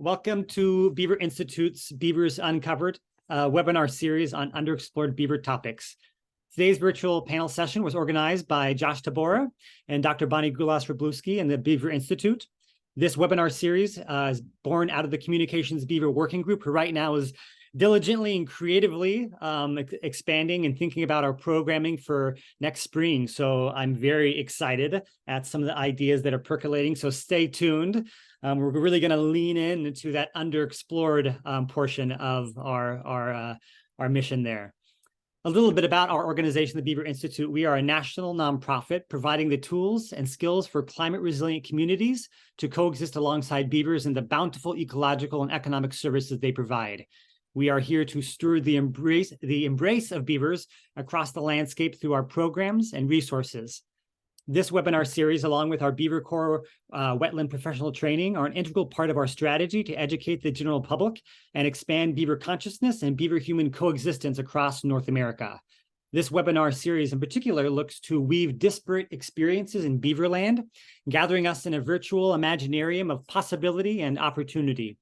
Welcome to Beaver Institute's Beavers Uncovered webinar series on underexplored beaver topics. Today's virtual panel session was organized by Josh Tabora and Dr. Bonnie Gulas-Wroblewski and the Beaver Institute. This webinar series is born out of the Communications Beaver Working Group, who right now is diligently and creatively expanding and thinking about our programming for next spring. So I'm very excited at some of the ideas that are percolating. So stay tuned. We're really going to lean into that underexplored portion of our mission there. A little bit about our organization, the Beaver Institute. We are a national nonprofit providing the tools and skills for climate resilient communities to coexist alongside beavers and the bountiful ecological and economic services they provide. We are here to steward the embrace of beavers across the landscape through our programs and resources. This webinar series, along with our Beaver Corps wetland professional training, are an integral part of our strategy to educate the general public and expand beaver consciousness and beaver-human coexistence across North America. This webinar series in particular looks to weave disparate experiences in Beaverland, gathering us in a virtual imaginarium of possibility and opportunity.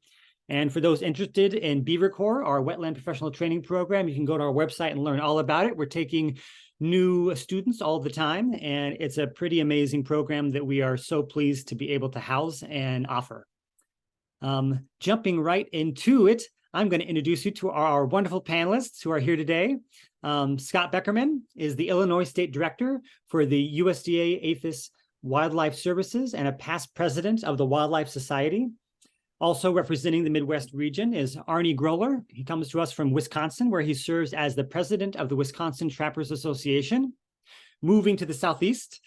And for those interested in Beaver Corps, our wetland professional training program, you can go to our website and learn all about it. We're taking new students all the time, and it's a pretty amazing program that we are so pleased to be able to house and offer. Jumping right into it, I'm going to introduce you to our wonderful panelists who are here today. Scott Beckerman is the Illinois State Director for the USDA-APHIS-Wildlife Services and a past president of the Wildlife Society. Also representing the Midwest region is Arnie Groehler. He comes to us from Wisconsin, where he serves as the president of the Wisconsin Trappers Association. Moving to the Southeast,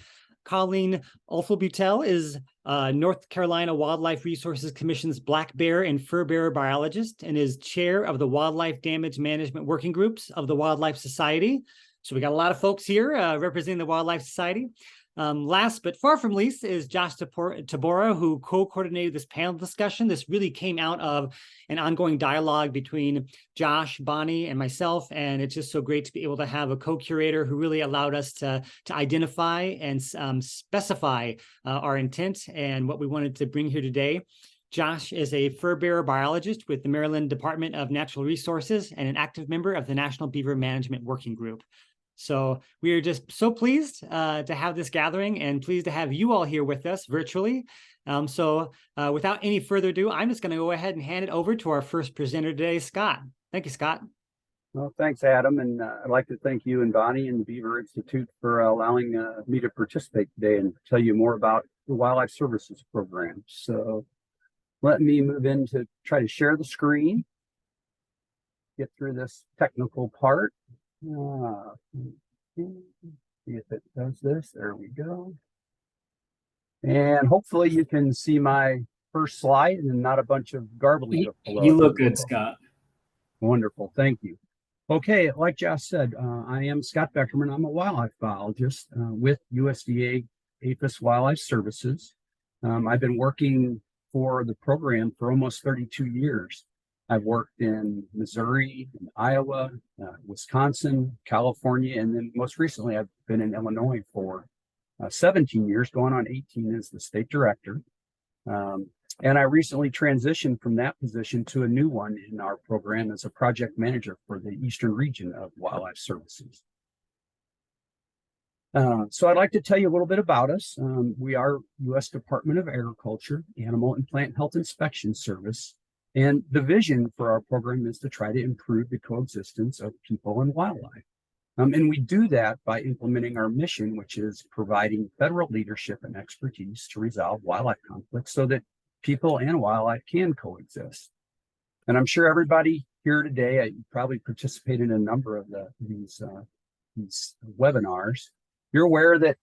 Colleen Olfenbuttel is North Carolina Wildlife Resources Commission's Black Bear and Furbearer Biologist and is chair of the Wildlife Damage Management Working Groups of the Wildlife Society. So we got a lot of folks here representing the Wildlife Society. Last but far from least is Josh Tabora, who co-coordinated this panel discussion. This really came out of an ongoing dialogue between Josh, Bonnie, and myself, and it's just so great to be able to have a co-curator who really allowed us to identify and specify our intent and what we wanted to bring here today. Josh is a fur bearer biologist with the Maryland Department of Natural Resources and an active member of the National Beaver Management Working Group. So we are just so pleased to have this gathering and pleased to have you all here with us virtually. Without any further ado, I'm just going to go ahead and hand it over to our first presenter today, Scott. Thank you, Scott. Well, thanks, Adam. And I'd like to thank you and Bonnie and the Beaver Institute for allowing me to participate today and tell you more about the Wildlife Services program. So let me move in to try to share the screen, get through this technical part. See if it does this. There we go. And hopefully you can see my first slide and not a bunch of gobbledygook. You look good, Scott. Wonderful. Thank you. Okay, like Josh said, I am Scott Beckerman. I'm a wildlife biologist with USDA-APHIS-Wildlife Services. I've been working for the program for almost 32 years. I've worked in Missouri, in Iowa, Wisconsin, California, and then most recently I've been in Illinois for 17 years, going on 18 as the state director. And I recently transitioned from that position to a new one in our program as a project manager for the Eastern region of Wildlife Services. So I'd like to tell you a little bit about us. We are U.S. Department of Agriculture, Animal and Plant Health Inspection Service. And the vision for our program is to try to improve the coexistence of people and wildlife. And we do that by implementing our mission, which is providing federal leadership and expertise to resolve wildlife conflicts so that people and wildlife can coexist. And I'm sure everybody here today, you probably participate in a number of these webinars. You're aware that,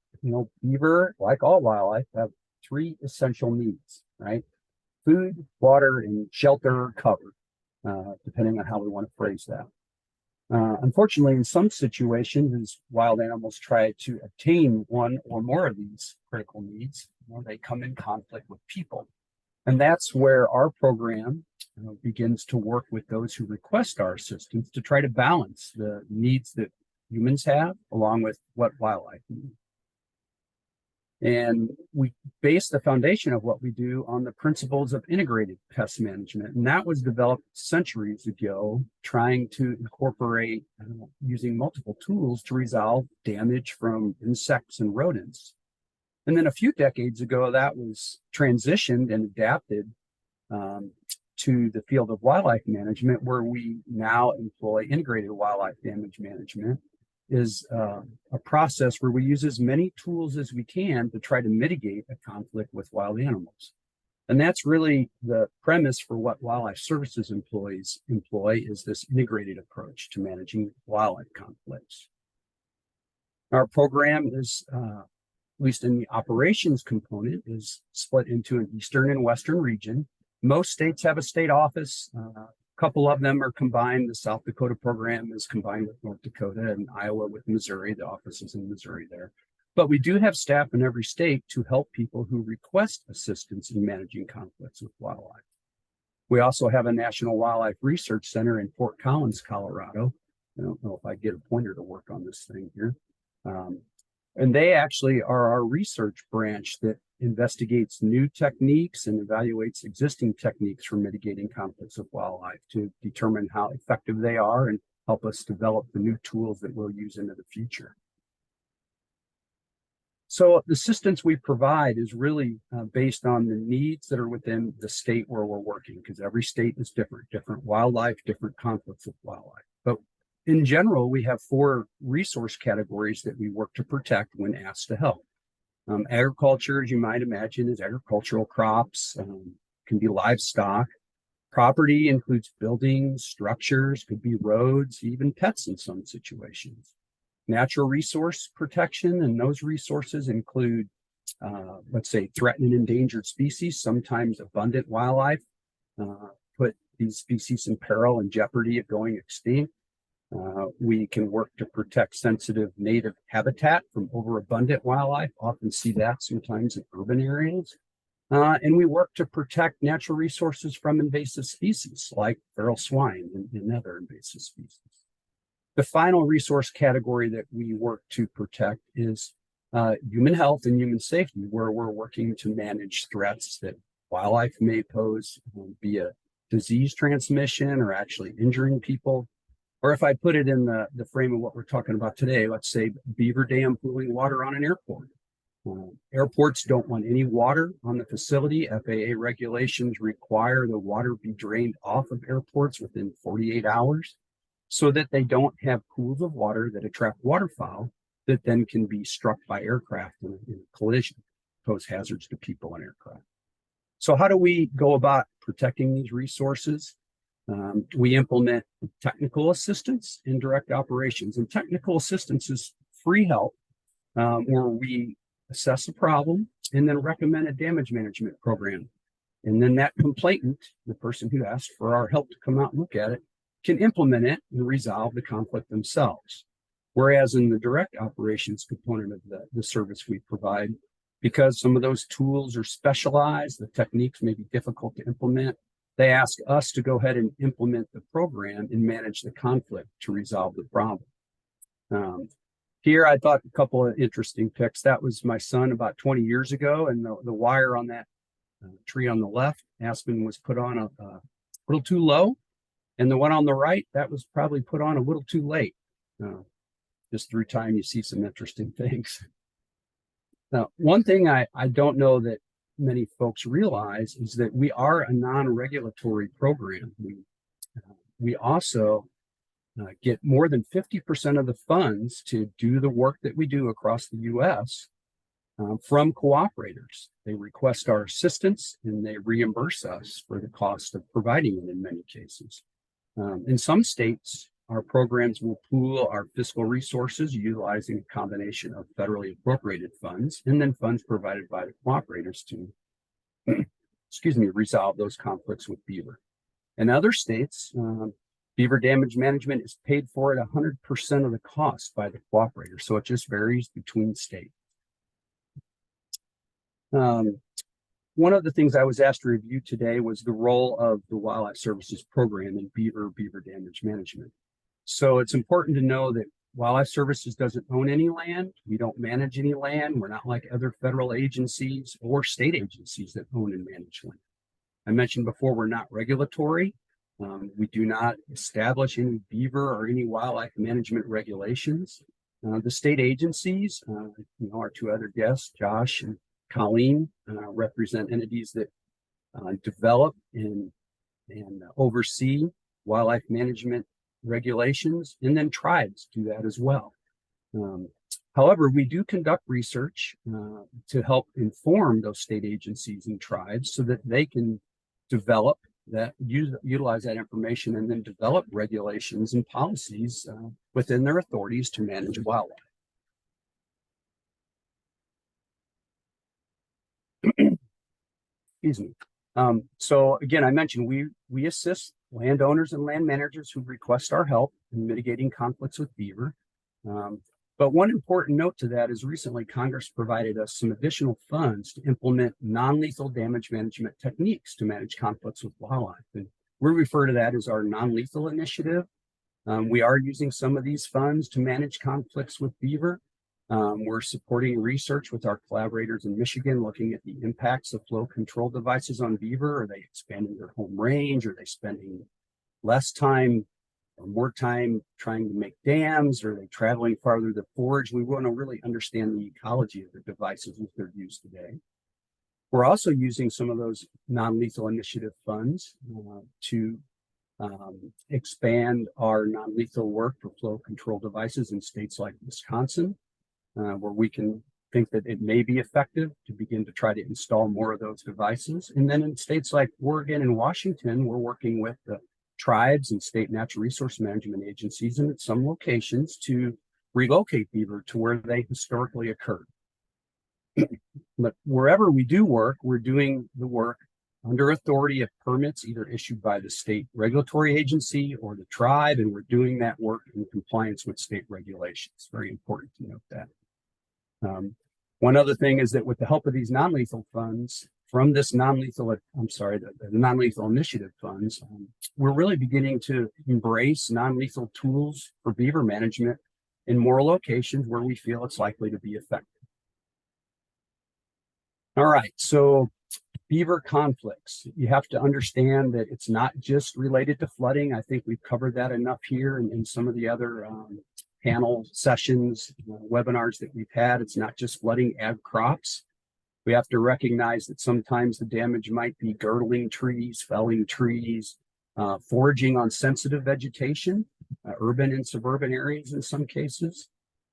beaver, like all wildlife, have three essential needs, right? Food, water, and shelter covered, depending on how we want to phrase that. Unfortunately, in some situations, as wild animals try to obtain one or more of these critical needs, they come in conflict with people. And that's where our program begins to work with those who request our assistance to try to balance the needs that humans have along with what wildlife needs. And we base the foundation of what we do on the principles of integrated pest management. And that was developed centuries ago, trying to incorporate using multiple tools to resolve damage from insects and rodents. And then a few decades ago, that was transitioned and adapted to the field of wildlife management, where we now employ integrated wildlife damage management. Is a process where we use as many tools as we can to try to mitigate a conflict with wild animals. And that's really the premise for what wildlife services employees employ, is this integrated approach to managing wildlife conflicts. Our program is, at least in the operations component, is split into an eastern and western region. Most states have a state office. Couple of them are combined. The South Dakota program is combined with North Dakota, and Iowa with Missouri. The office is in Missouri there. But we do have staff in every state to help people who request assistance in managing conflicts with wildlife. We also have a National Wildlife Research Center in Fort Collins, Colorado. I don't know if I get a pointer to work on this thing here. And they actually are our research branch that investigates new techniques and evaluates existing techniques for mitigating conflicts with wildlife to determine how effective they are and help us develop the new tools that we'll use into the future. So the assistance we provide is really based on the needs that are within the state where we're working, because every state is different wildlife, different conflicts with wildlife. But in general, we have 4 resource categories that we work to protect when asked to help. Agriculture, as you might imagine, is agricultural crops, can be livestock. Property includes buildings, structures, could be roads, even pets in some situations. Natural resource protection, and those resources include, let's say, threatened and endangered species. Sometimes abundant wildlife put these species in peril and jeopardy of going extinct. We can work to protect sensitive native habitat from overabundant wildlife. Often see that sometimes in urban areas. And we work to protect natural resources from invasive species like feral swine and other invasive species. The final resource category that we work to protect is human health and human safety, where we're working to manage threats that wildlife may pose via disease transmission or actually injuring people. Or if I put it in the frame of what we're talking about today, let's say beaver dam pooling water on an airport. Airports don't want any water on the facility. FAA regulations require the water be drained off of airports within 48 hours so that they don't have pools of water that attract waterfowl that then can be struck by aircraft in a collision, pose hazards to people and aircraft. So how do we go about protecting these resources? We implement technical assistance in direct operations, and technical assistance is free help where we assess a problem and then recommend a damage management program. And then that complainant, the person who asked for our help to come out and look at it, can implement it and resolve the conflict themselves. Whereas in the direct operations component of the service we provide, because some of those tools are specialized, the techniques may be difficult to implement, they ask us to go ahead and implement the program and manage the conflict to resolve the problem. Here, I thought a couple of interesting pics. That was my son about 20 years ago, and the wire on that tree on the left, aspen, was put on a little too low, and the one on the right, that was probably put on a little too late. Just through time, you see some interesting things. Now, one thing I don't know that many folks realize is that we are a non-regulatory program. We also get more than 50% of the funds to do the work that we do across the U.S. From cooperators. They request our assistance and they reimburse us for the cost of providing it in many cases. In some states, our programs will pool our fiscal resources utilizing a combination of federally appropriated funds and then funds provided by the cooperators to, resolve those conflicts with beaver. In other states, beaver damage management is paid for at 100% of the cost by the cooperator, so it just varies between states. One of the things I was asked to review today was the role of the Wildlife Services program in beaver damage management. So it's important to know that Wildlife Services doesn't own any land. We don't manage any land. We're not like other federal agencies or state agencies that own and manage land. I mentioned before, we're not regulatory. We do not establish any beaver or any wildlife management regulations. The state agencies, our two other guests, Josh and Colleen, represent entities that develop and oversee wildlife management regulations, and then tribes do that as well. However, we do conduct research to help inform those state agencies and tribes so that they can develop that, utilize that information, and then develop regulations and policies within their authorities to manage wildlife. Excuse me. So again, I mentioned we assist landowners and land managers who request our help in mitigating conflicts with beaver. But one important note to that is recently Congress provided us some additional funds to implement non-lethal damage management techniques to manage conflicts with wildlife. And we refer to that as our non-lethal initiative. We are using some of these funds to manage conflicts with beaver. We're supporting research with our collaborators in Michigan, looking at the impacts of flow control devices on beaver. Are they expanding their home range? Are they spending less time or more time trying to make dams? Are they traveling farther to forage? We want to really understand the ecology of the devices as they're used today. We're also using some of those non-lethal initiative funds to expand our non-lethal work for flow control devices in states like Wisconsin, where we can think that it may be effective to begin to try to install more of those devices. And then in states like Oregon and Washington, we're working with the tribes and state natural resource management agencies and at some locations to relocate beaver to where they historically occurred. But wherever we do work, we're doing the work under authority of permits either issued by the state regulatory agency or the tribe, and we're doing that work in compliance with state regulations. Very important to note that. One other thing is that with the help of these non-lethal funds from this the non-lethal initiative funds, we're really beginning to embrace non-lethal tools for beaver management in more locations where we feel it's likely to be effective. All right, so beaver conflicts. You have to understand that it's not just related to flooding. I think we've covered that enough here in some of the other panel sessions, webinars that we've had. It's not just flooding ag crops. We have to recognize that sometimes the damage might be girdling trees, felling trees, foraging on sensitive vegetation, urban and suburban areas in some cases.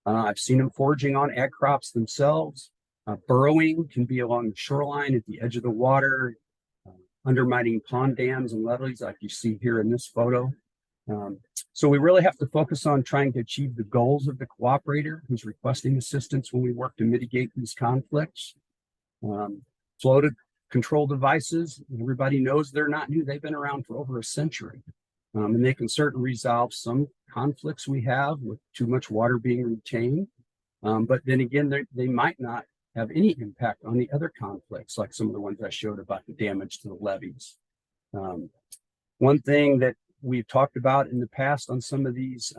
I've seen them foraging on ag crops themselves. Burrowing can be along the shoreline at the edge of the water, undermining pond dams and levees like you see here in this photo. So we really have to focus on trying to achieve the goals of the cooperator who's requesting assistance when we work to mitigate these conflicts. Flow control devices, everybody knows they're not new. They've been around for over a century. And they can certainly resolve some conflicts we have with too much water being retained. But then again, they might not have any impact on the other conflicts, like some of the ones I showed about the damage to the levees. One thing that we've talked about in the past on some of these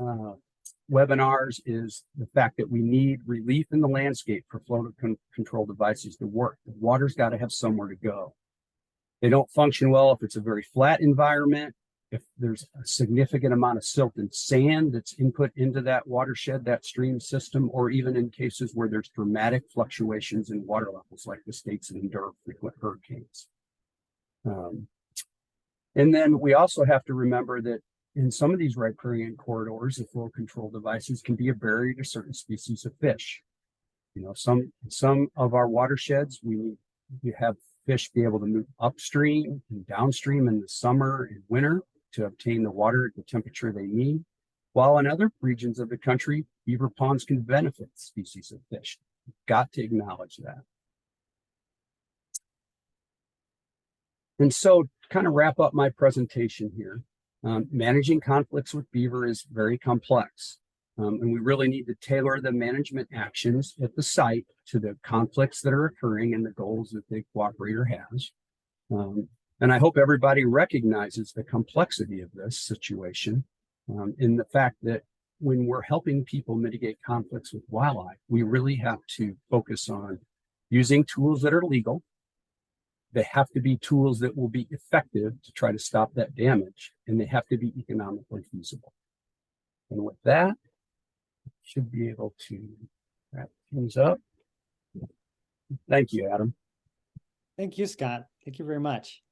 webinars is the fact that we need relief in the landscape for flow control devices to work. The water's got to have somewhere to go. They don't function well if it's a very flat environment, if there's a significant amount of silt and sand that's input into that watershed, that stream system, or even in cases where there's dramatic fluctuations in water levels, like the states that endure frequent hurricanes. And then we also have to remember that in some of these riparian corridors, the flow control devices can be a barrier to certain species of fish. Some of our watersheds, we have fish be able to move upstream and downstream in the summer and winter to obtain the water at the temperature they need, while in other regions of the country, beaver ponds can benefit species of fish. We've got to acknowledge that. And so to kind of wrap up my presentation here, managing conflicts with beaver is very complex. And we really need to tailor the management actions at the site to the conflicts that are occurring and the goals that the cooperator has. And I hope everybody recognizes the complexity of this situation in the fact that when we're helping people mitigate conflicts with wildlife, we really have to focus on using tools that are legal. They have to be tools that will be effective to try to stop that damage, and they have to be economically feasible. And with that, should be able to wrap things up. Thank you, Adam. Thank you, Scott. Thank you very much.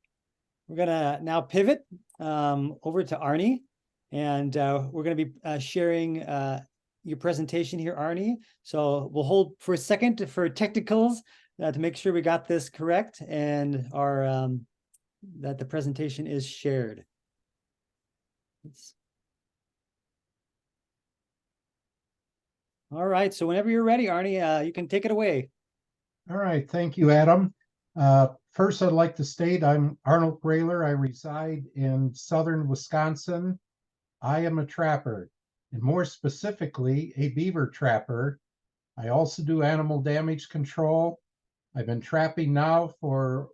We're gonna now pivot over to Arnie, and we're gonna be sharing your presentation here, Arnie. So we'll hold for a second for technicals to make sure we got this correct and our that the presentation is shared. All right, so whenever you're ready, Arnie, you can take it away. All right, thank you, Adam. First, I'd like to state I'm Arnie Groehler. I reside in southern Wisconsin. I am a trapper, and more specifically, a beaver trapper. I also do animal damage control. I've been trapping now for,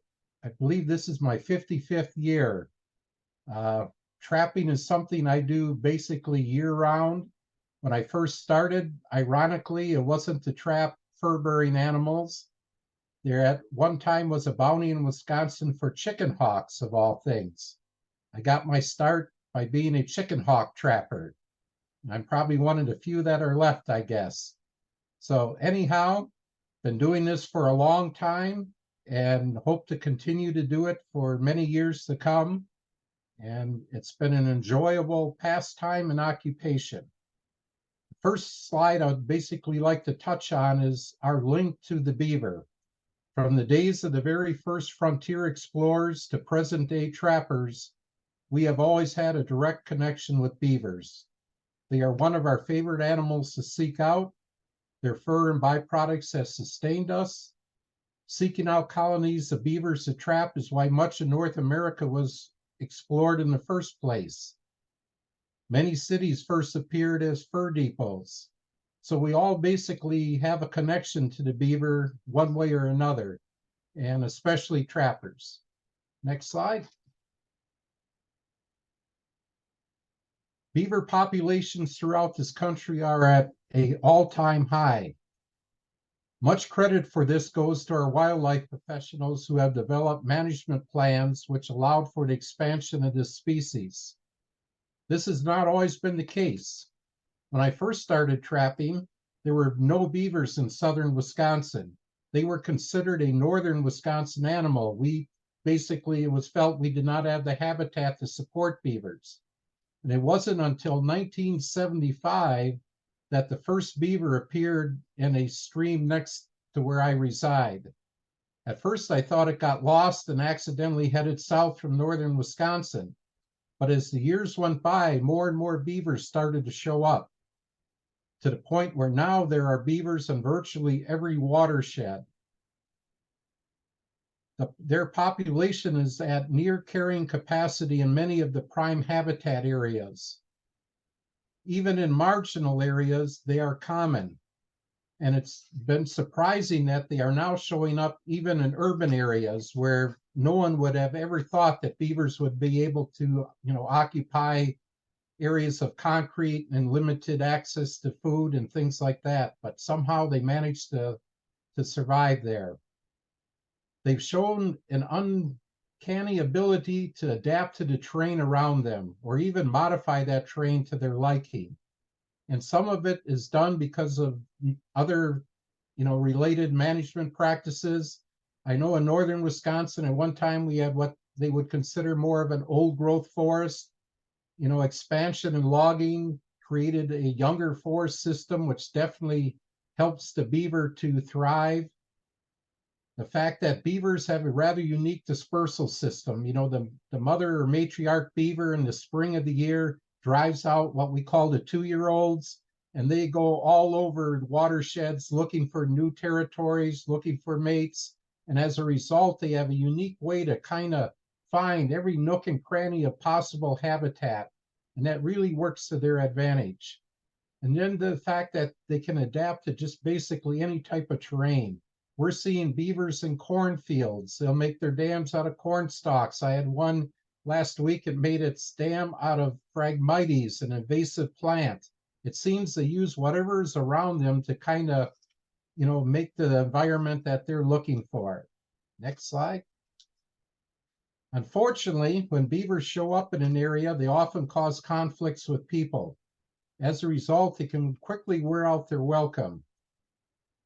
I believe this is my 55th year. Trapping is something I do basically year-round. When I first started, ironically, it wasn't to trap fur-bearing animals. There at one time was a bounty in Wisconsin for chicken hawks, of all things. I got my start by being a chicken hawk trapper. I'm probably one of the few that are left, I guess. So anyhow, been doing this for a long time and hope to continue to do it for many years to come. And it's been an enjoyable pastime and occupation. The first slide I would basically like to touch on is our link to the beaver. From the days of the very first frontier explorers to present day trappers, we have always had a direct connection with beavers. They are one of our favorite animals to seek out. Their fur and byproducts have sustained us. Seeking out colonies of beavers to trap is why much of North America was explored in the first place. Many cities first appeared as fur depots. So we all basically have a connection to the beaver one way or another, and especially trappers. Next slide. Beaver populations throughout this country are at an all-time high. Much credit for this goes to our wildlife professionals who have developed management plans which allowed for the expansion of this species. This has not always been the case. When I first started trapping, there were no beavers in southern Wisconsin. They were considered a northern Wisconsin animal. It was felt we did not have the habitat to support beavers. And it wasn't until 1975 that the first beaver appeared in a stream next to where I reside. At first, I thought it got lost and accidentally headed south from northern Wisconsin. But as the years went by, more and more beavers started to show up, to the point where now there are beavers in virtually every watershed. Their population is at near carrying capacity in many of the prime habitat areas. Even in marginal areas, they are common. And it's been surprising that they are now showing up even in urban areas where no one would have ever thought that beavers would be able to, occupy areas of concrete and limited access to food and things like that. But somehow they managed to survive there. They've shown an uncanny ability to adapt to the terrain around them, or even modify that terrain to their liking. And some of it is done because of other, related management practices. I know in northern Wisconsin, at one time we had what they would consider more of an old growth forest. Expansion and logging created a younger forest system, which definitely helps the beaver to thrive. The fact that beavers have a rather unique dispersal system, the mother or matriarch beaver in the spring of the year drives out what we call the 2-year-olds, and they go all over watersheds looking for new territories, looking for mates. And as a result, they have a unique way to kind of find every nook and cranny of possible habitat. And that really works to their advantage. And then the fact that they can adapt to just basically any type of terrain. We're seeing beavers in cornfields. They'll make their dams out of corn stalks. I had one last week. It made its dam out of Phragmites, an invasive plant. It seems they use whatever is around them to kind of, make the environment that they're looking for. Next slide. Unfortunately, when beavers show up in an area, they often cause conflicts with people. As a result, they can quickly wear out their welcome.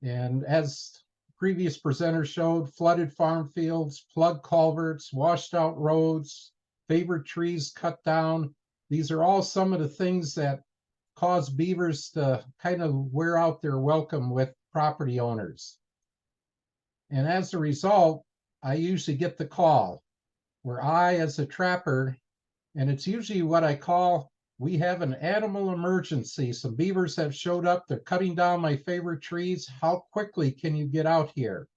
And as previous presenters showed, flooded farm fields, plug culverts, washed out roads, favorite trees cut down. These are all some of the things that cause beavers to kind of wear out their welcome with property owners. And as a result, I usually get the call where I, as a trapper, and it's usually what I call, we have an animal emergency. Some beavers have showed up. They're cutting down my favorite trees. How quickly can you get out here?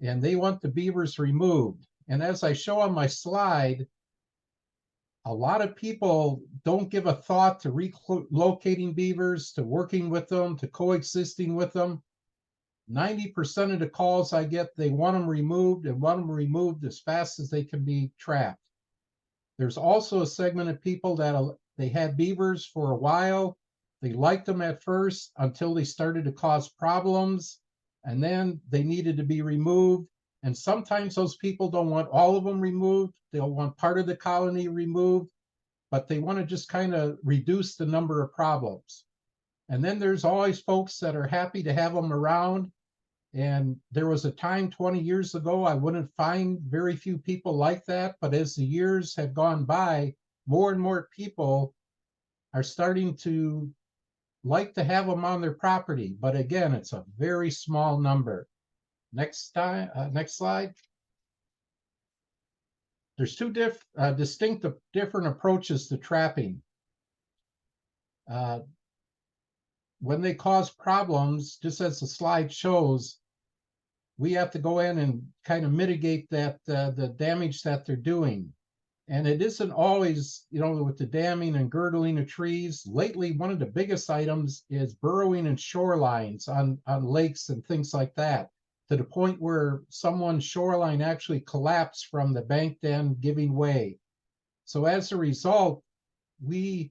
And they want the beavers removed. And as I show on my slide, a lot of people don't give a thought to relocating beavers, to working with them, to coexisting with them. 90% of the calls I get, they want them removed and want them removed as fast as they can be trapped. There's also a segment of people that they had beavers for a while. They liked them at first until they started to cause problems, and then they needed to be removed. And sometimes those people don't want all of them removed. They'll want part of the colony removed, but they want to just kind of reduce the number of problems. And then there's always folks that are happy to have them around. And there was a time 20 years ago, I wouldn't find very few people like that. But as the years have gone by, more and more people are starting to like to have them on their property. But again, it's a very small number. Next slide. There's two distinct different approaches to trapping. When they cause problems, just as the slide shows, we have to go in and kind of mitigate that the damage that they're doing. And it isn't always, with the damming and girdling of trees. Lately, one of the biggest items is burrowing in shorelines on lakes and things like that, to the point where someone's shoreline actually collapsed from the bank dam giving way. So as a result, we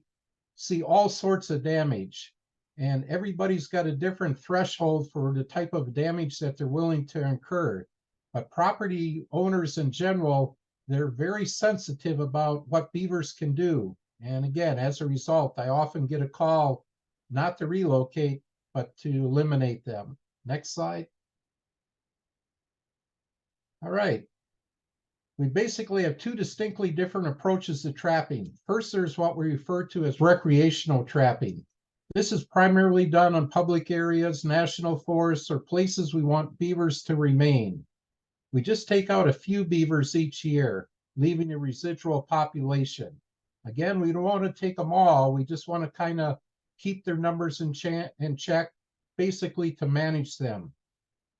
see all sorts of damage. And everybody's got a different threshold for the type of damage that they're willing to incur. But property owners in general, they're very sensitive about what beavers can do. And again, as a result, I often get a call not to relocate, but to eliminate them. Next slide. All right. We basically have two distinctly different approaches to trapping. First, there's what we refer to as recreational trapping. This is primarily done on public areas, national forests, or places we want beavers to remain. We just take out a few beavers each year, leaving a residual population. Again, we don't want to take them all. We just want to kind of keep their numbers in check, basically to manage them.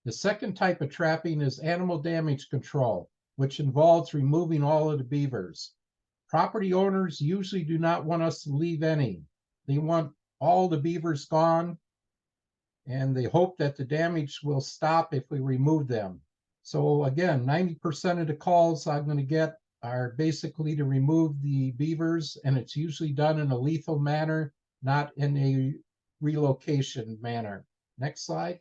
The second type of trapping is animal damage control, which involves removing all of the beavers. Property owners usually do not want us to leave any. They want all the beavers gone, and they hope that the damage will stop if we remove them. So again, 90% of the calls I'm going to get are basically to remove the beavers, and it's usually done in a lethal manner, not in a relocation manner. Next slide.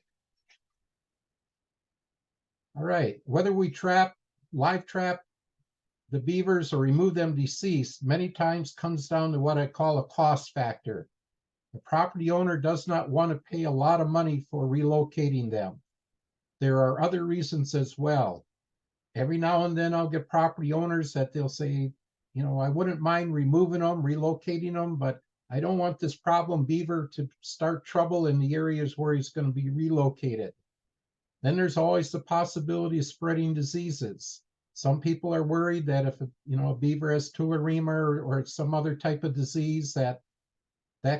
All right, whether we live trap the beavers or remove them deceased, many times comes down to what I call a cost factor. The property owner does not want to pay a lot of money for relocating them. There are other reasons as well. Every now and then I'll get property owners that they'll say, I wouldn't mind removing them, relocating them, but I don't want this problem beaver to start trouble in the areas where he's going to be relocated. Then there's always the possibility of spreading diseases. Some people are worried that if a beaver has tularemia or some other type of disease, that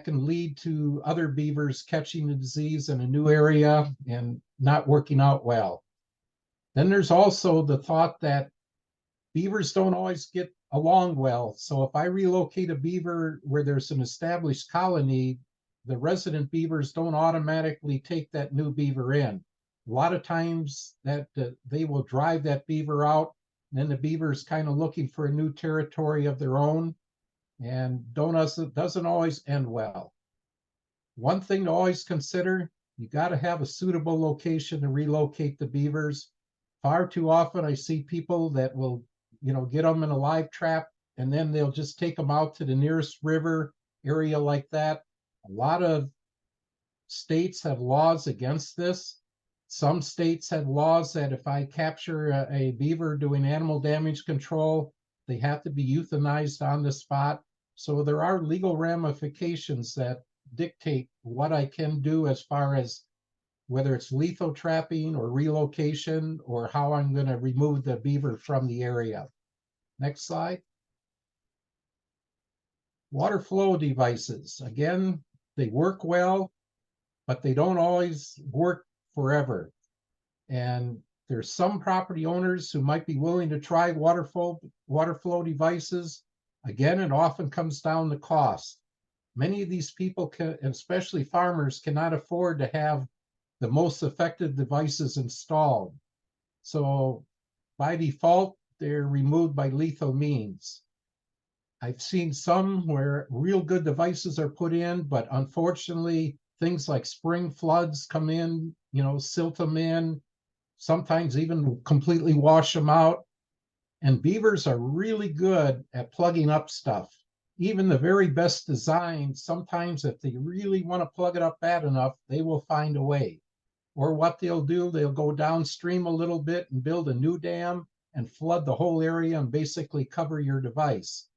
can lead to other beavers catching the disease in a new area and not working out well. Then there's also the thought that beavers don't always get along well. So if I relocate a beaver where there's an established colony, the resident beavers don't automatically take that new beaver in. A lot of times that they will drive that beaver out, and then the beaver is kind of looking for a new territory of their own, and doesn't always end well. One thing to always consider, you got to have a suitable location to relocate the beavers. Far too often I see people that will, get them in a live trap and then they'll just take them out to the nearest river area like that. A lot of states have laws against this. Some states have laws that if I capture a beaver doing animal damage control, they have to be euthanized on the spot. So there are legal ramifications that dictate what I can do as far as whether it's lethal trapping or relocation or how I'm going to remove the beaver from the area. Next slide. Water flow devices. Again, they work well, but they don't always work forever. And there's some property owners who might be willing to try water flow devices. Again, it often comes down to cost. Many of these people, can, especially farmers, cannot afford to have the most effective devices installed. So by default, they're removed by lethal means. I've seen some where real good devices are put in, but unfortunately, things like spring floods come in, silt them in, sometimes even completely wash them out. And beavers are really good at plugging up stuff. Even the very best designs, sometimes if they really want to plug it up bad enough, they will find a way. Or what they'll do, they'll go downstream a little bit and build a new dam and flood the whole area and basically cover your device.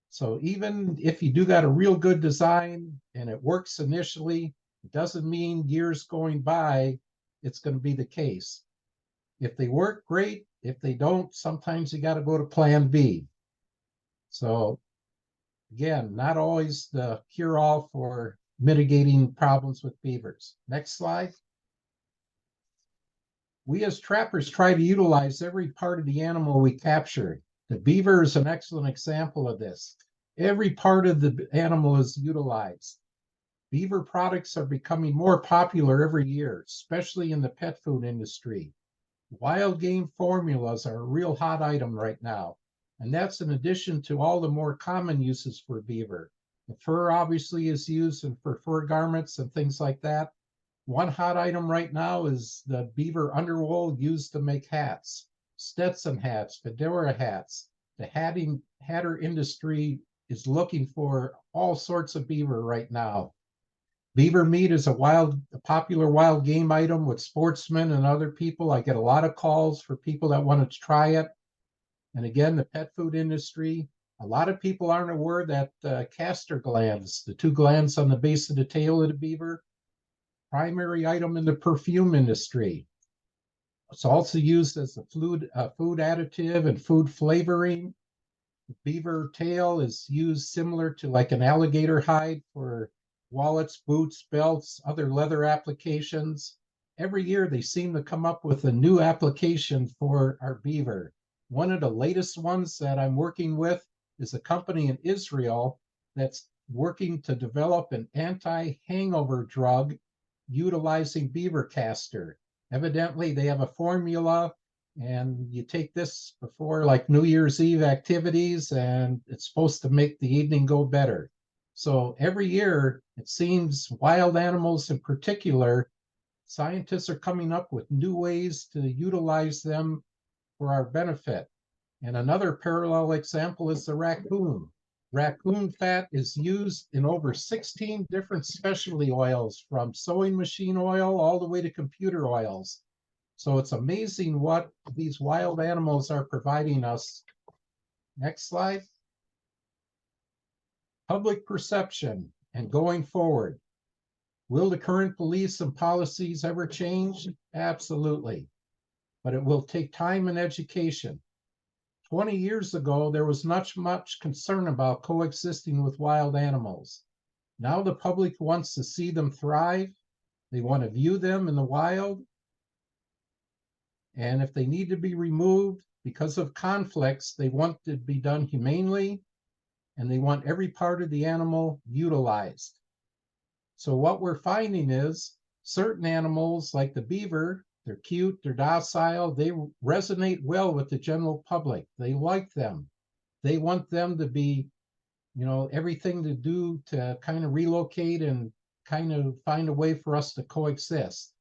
So even if you do got a real good design and it works initially, it doesn't mean years going by, it's going to be the case. If they work, great. If they don't, sometimes you got to go to plan B. So again, not always the cure-all for mitigating problems with beavers. Next slide. We as trappers try to utilize every part of the animal we capture. The beaver is an excellent example of this. Every part of the animal is utilized. Beaver products are becoming more popular every year, especially in the pet food industry. Wild game formulas are a real hot item right now, and that's in addition to all the more common uses for beaver. The fur obviously is used for fur garments and things like that. One hot item right now is the beaver underwool used to make hats, Stetson hats, fedora hats. The hatter industry is looking for all sorts of beaver right now. Beaver meat is a popular wild game item with sportsmen and other people. I get a lot of calls for people that want to try it. And again, the pet food industry, a lot of people aren't aware that castor glands, the two glands on the base of the tail of the beaver, primary item in the perfume industry. It's also used as a food additive and food flavoring. The beaver tail is used similar to like an alligator hide for wallets, boots, belts, other leather applications. Every year they seem to come up with a new application for our beaver. One of the latest ones that I'm working with is a company in Israel that's working to develop an anti-hangover drug utilizing beaver castor. Evidently, they have a formula, and you take this before like New Year's Eve activities, and it's supposed to make the evening go better. So every year, it seems wild animals in particular, scientists are coming up with new ways to utilize them for our benefit. And another parallel example is the raccoon. Raccoon fat is used in over 16 different specialty oils, from sewing machine oil all the way to computer oils. So it's amazing what these wild animals are providing us. Next slide. Public perception and going forward. Will the current beliefs and policies ever change? Absolutely. But it will take time and education. 20 years ago, there was much concern about coexisting with wild animals. Now the public wants to see them thrive. They want to view them in the wild. And if they need to be removed because of conflicts, they want to be done humanely, and they want every part of the animal utilized. So what we're finding is certain animals like the beaver, they're cute, they're docile, they resonate well with the general public. They like them. They want them to be, everything to do to kind of relocate and kind of find a way for us to coexist.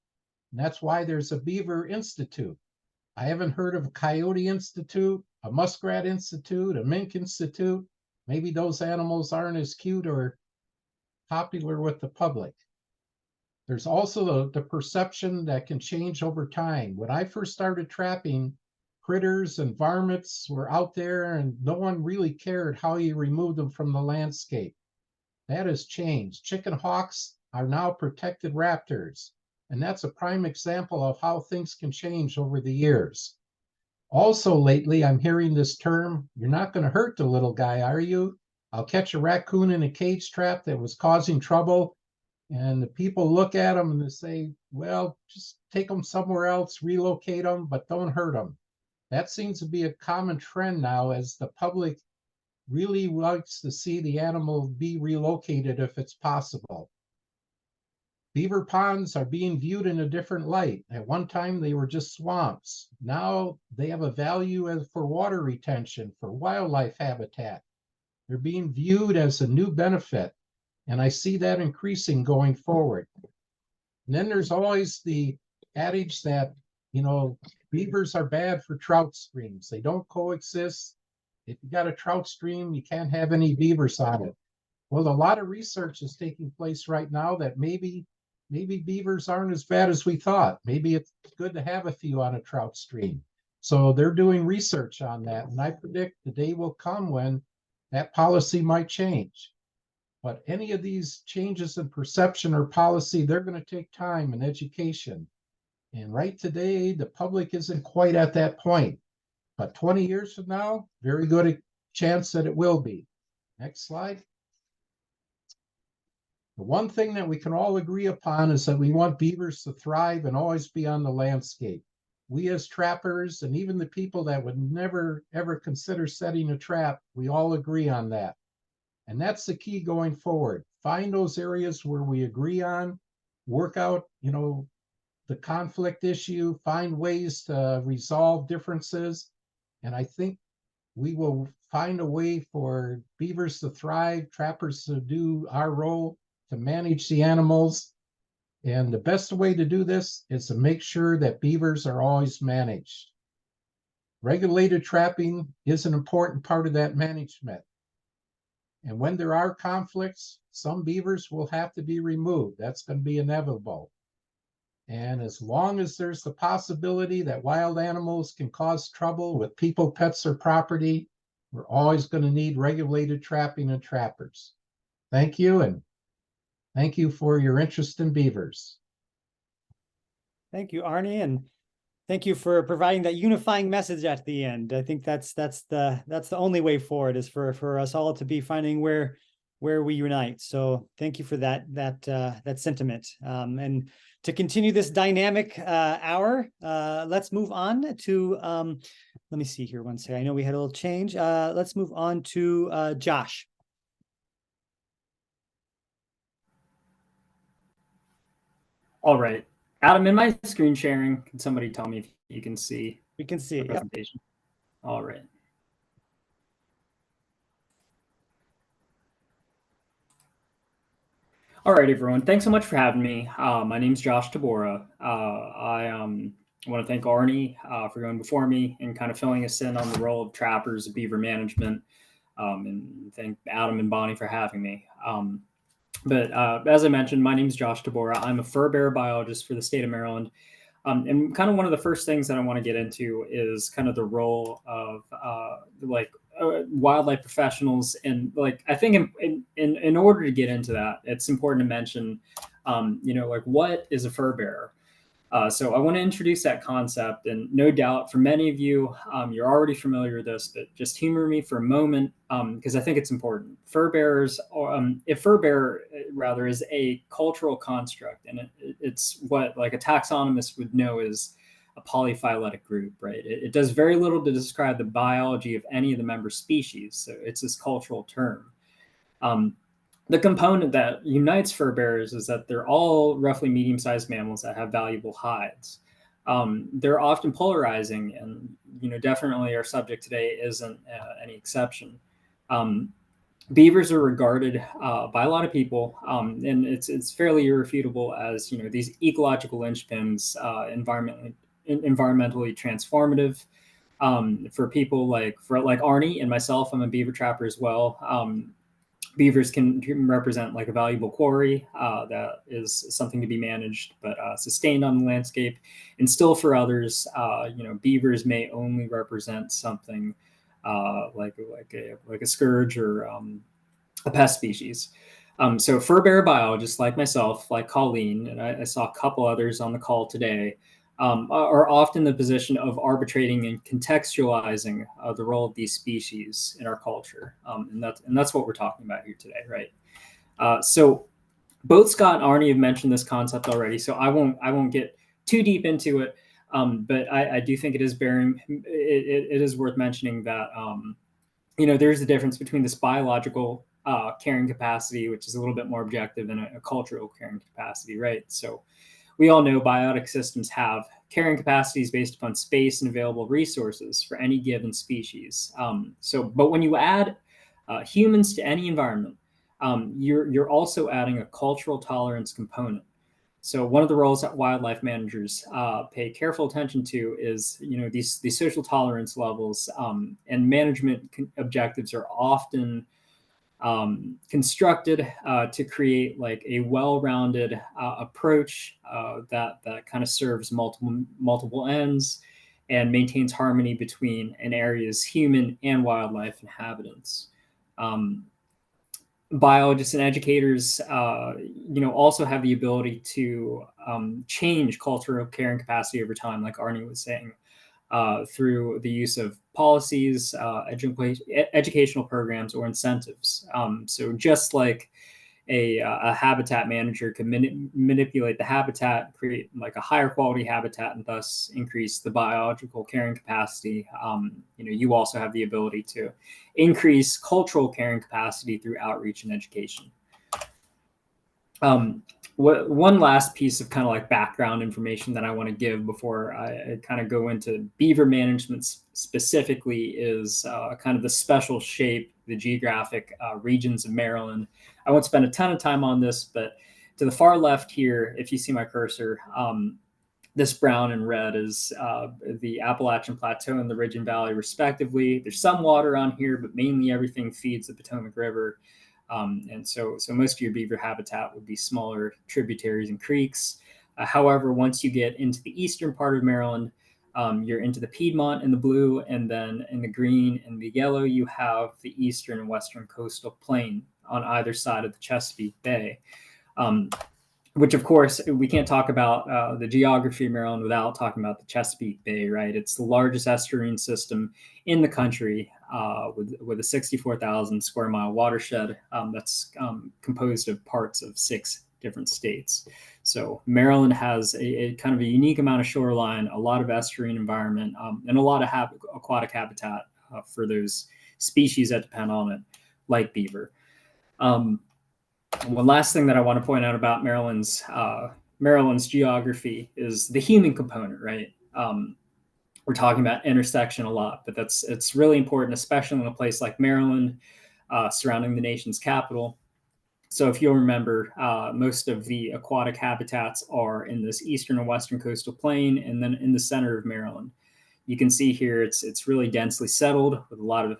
And that's why there's a Beaver Institute. I haven't heard of a Coyote Institute, a Muskrat Institute, a Mink Institute. Maybe those animals aren't as cute or popular with the public. There's also the perception that can change over time. When I first started trapping, critters and varmints were out there and no one really cared how you remove them from the landscape. That has changed. Chicken hawks are now protected raptors, and that's a prime example of how things can change over the years. Also lately, I'm hearing this term, you're not going to hurt the little guy, are you? I'll catch a raccoon in a cage trap that was causing trouble, and the people look at them and they say, well, just take them somewhere else, relocate them, but don't hurt them. That seems to be a common trend now, as the public really likes to see the animal be relocated if it's possible. Beaver ponds are being viewed in a different light. At one time, they were just swamps. Now they have a value for water retention, for wildlife habitat. They're being viewed as a new benefit, and I see that increasing going forward. And then there's always the adage that, beavers are bad for trout streams. They don't coexist. If you got a trout stream, you can't have any beavers on it. Well, a lot of research is taking place right now that maybe beavers aren't as bad as we thought. Maybe it's good to have a few on a trout stream. So they're doing research on that, and I predict the day will come when that policy might change. But any of these changes in perception or policy, they're going to take time and education. And right today, the public isn't quite at that point. But 20 years from now, very good chance that it will be. Next slide. The one thing that we can all agree upon is that we want beavers to thrive and always be on the landscape. We as trappers, and even the people that would never, ever consider setting a trap, we all agree on that. And that's the key going forward. Find those areas where we agree on, work out, the conflict issue, find ways to resolve differences. And I think we will find a way for beavers to thrive, trappers to do our role, to manage the animals. And the best way to do this is to make sure that beavers are always managed. Regulated trapping is an important part of that management. And when there are conflicts, some beavers will have to be removed. That's going to be inevitable. And as long as there's the possibility that wild animals can cause trouble with people, pets, or property, we're always going to need regulated trapping and trappers. Thank you, and thank you for your interest in beavers. Thank you, Arnie, and thank you for providing that unifying message at the end. I think that's the only way forward, is for us all to be finding where we unite. So thank you for that sentiment. And to continue this dynamic hour, let's move on to let me see here one second. I know we had a little change. Let's move on to Josh. All right. Adam, in my screen sharing, can somebody tell me if you can see? We can see the it. presentation. Yep. All right. All right, everyone. Thanks so much for having me. My name's Josh Tabora. I want to thank Arnie for going before me and kind of filling us in on the role of trappers, beaver management, and thank Adam and Bonnie for having me. But as I mentioned, my name is Josh Tabora. I'm a fur-bearer biologist for the state of Maryland. And kind of one of the first things that I want to get into is kind of the role of wildlife professionals. And I think in order to get into that, it's important to mention, what is a fur-bearer? So I want to introduce that concept, and no doubt for many of you, you're already familiar with this, but just humor me for a moment, because I think it's important. Fur-bearers, if fur-bearer rather is a cultural construct, and it's what a taxonomist would know is a polyphyletic group, right? It does very little to describe the biology of any of the member species, so it's this cultural term. The component that unites fur bearers is that they're all roughly medium-sized mammals that have valuable hides. They're often polarizing, and definitely our subject today isn't any exception. beavers are regarded by a lot of people, and it's fairly irrefutable as these ecological linchpins, environmentally transformative. For people like Arnie and myself, I'm a beaver trapper as well. Beavers can represent like a valuable quarry that is something to be managed but sustained on the landscape. And still for others, beavers may only represent something like a scourge or a pest species. So fur-bearer biologists like myself, like Colleen, and I saw a couple others on the call today, are often in the position of arbitrating and contextualizing the role of these species in our culture, and that's what we're talking about here today, right? So both Scott and Arnie have mentioned this concept already, so I won't get too deep into it, but I do think it is worth mentioning that there's a difference between this biological carrying capacity, which is a little bit more objective, and a cultural carrying capacity, right? So we all know biotic systems have carrying capacities based upon space and available resources for any given species. But when you add humans to any environment, you're also adding a cultural tolerance component. So one of the roles that wildlife managers pay careful attention to is, these social tolerance levels, and management objectives are often constructed to create like a well-rounded approach that kind of serves multiple ends and maintains harmony between an area's human and wildlife inhabitants. Biologists and educators, also have the ability to change cultural carrying capacity over time, like Arnie was saying, through the use of policies, educational programs, or incentives. So just like a habitat manager can manipulate the habitat, create like a higher quality habitat, and thus increase the biological carrying capacity, you also have the ability to increase cultural carrying capacity through outreach and education. One last piece of kind of like background information that I want to give before I kind of go into beaver management specifically is kind of the special shape, the geographic regions of Maryland. I won't spend a ton of time on this, but to the far left here, if you see my cursor, this brown and red is the Appalachian Plateau and the Ridge and Valley, respectively. There's some water on here, but mainly everything feeds the Potomac River. And so most of your beaver habitat would be smaller tributaries and creeks. However, once you get into the eastern part of Maryland, you're into the Piedmont in the blue, and then in the green and the yellow, you have the eastern and western coastal plain on either side of the Chesapeake Bay. Which, of course, we can't talk about the geography of Maryland without talking about the Chesapeake Bay, right? It's the largest estuarine system in the country with a 64,000 square mile watershed that's composed of parts of 6 different states. So Maryland has a kind of a unique amount of shoreline, a lot of estuarine environment, and a lot of aquatic habitat for those species that depend on it, like beaver. One last thing that I want to point out about Maryland's geography is the human component, right? We're talking about intersection a lot, but it's really important, especially in a place like Maryland, surrounding the nation's capital. So if you'll remember, most of the aquatic habitats are in this eastern and western coastal plain, and then in the center of Maryland. You can see here it's really densely settled with a lot of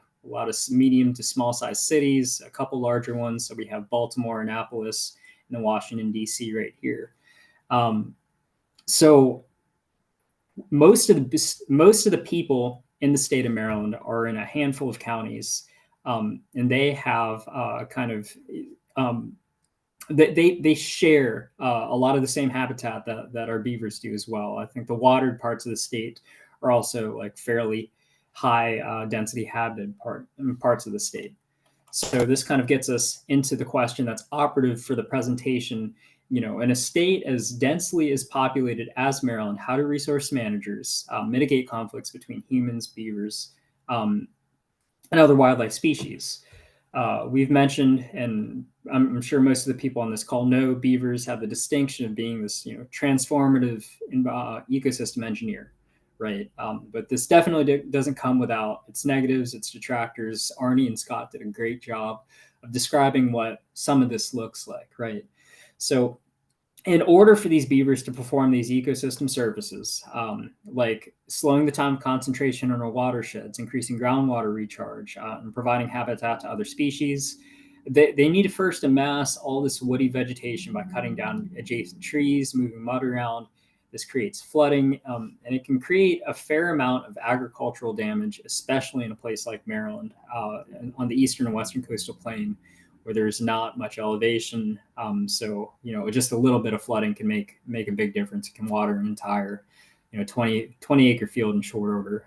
medium to small size cities, a couple larger ones. So we have Baltimore, Annapolis, and then Washington, D.C. right here. So most of the people in the state of Maryland are in a handful of counties, and they have they share a lot of the same habitat that our beavers do as well. I think the watered parts of the state are also like fairly high density habited parts of the state. So this kind of gets us into the question that's operative for the presentation. In a state as densely as populated as Maryland, how do resource managers mitigate conflicts between humans, beavers, and other wildlife species? We've mentioned, and I'm sure most of the people on this call know, beavers have the distinction of being this transformative ecosystem engineer. Right. But this definitely doesn't come without its negatives, its detractors. Arnie and Scott did a great job of describing what some of this looks like, right? So in order for these beavers to perform these ecosystem services, like slowing the time of concentration in our watersheds, increasing groundwater recharge, and providing habitat to other species, they need to first amass all this woody vegetation by cutting down adjacent trees, moving mud around. This creates flooding, and it can create a fair amount of agricultural damage, especially in a place like Maryland, on the eastern and western coastal plain, where there's not much elevation. So, just a little bit of flooding can make a big difference. It can water an entire, 20 acre field in short order,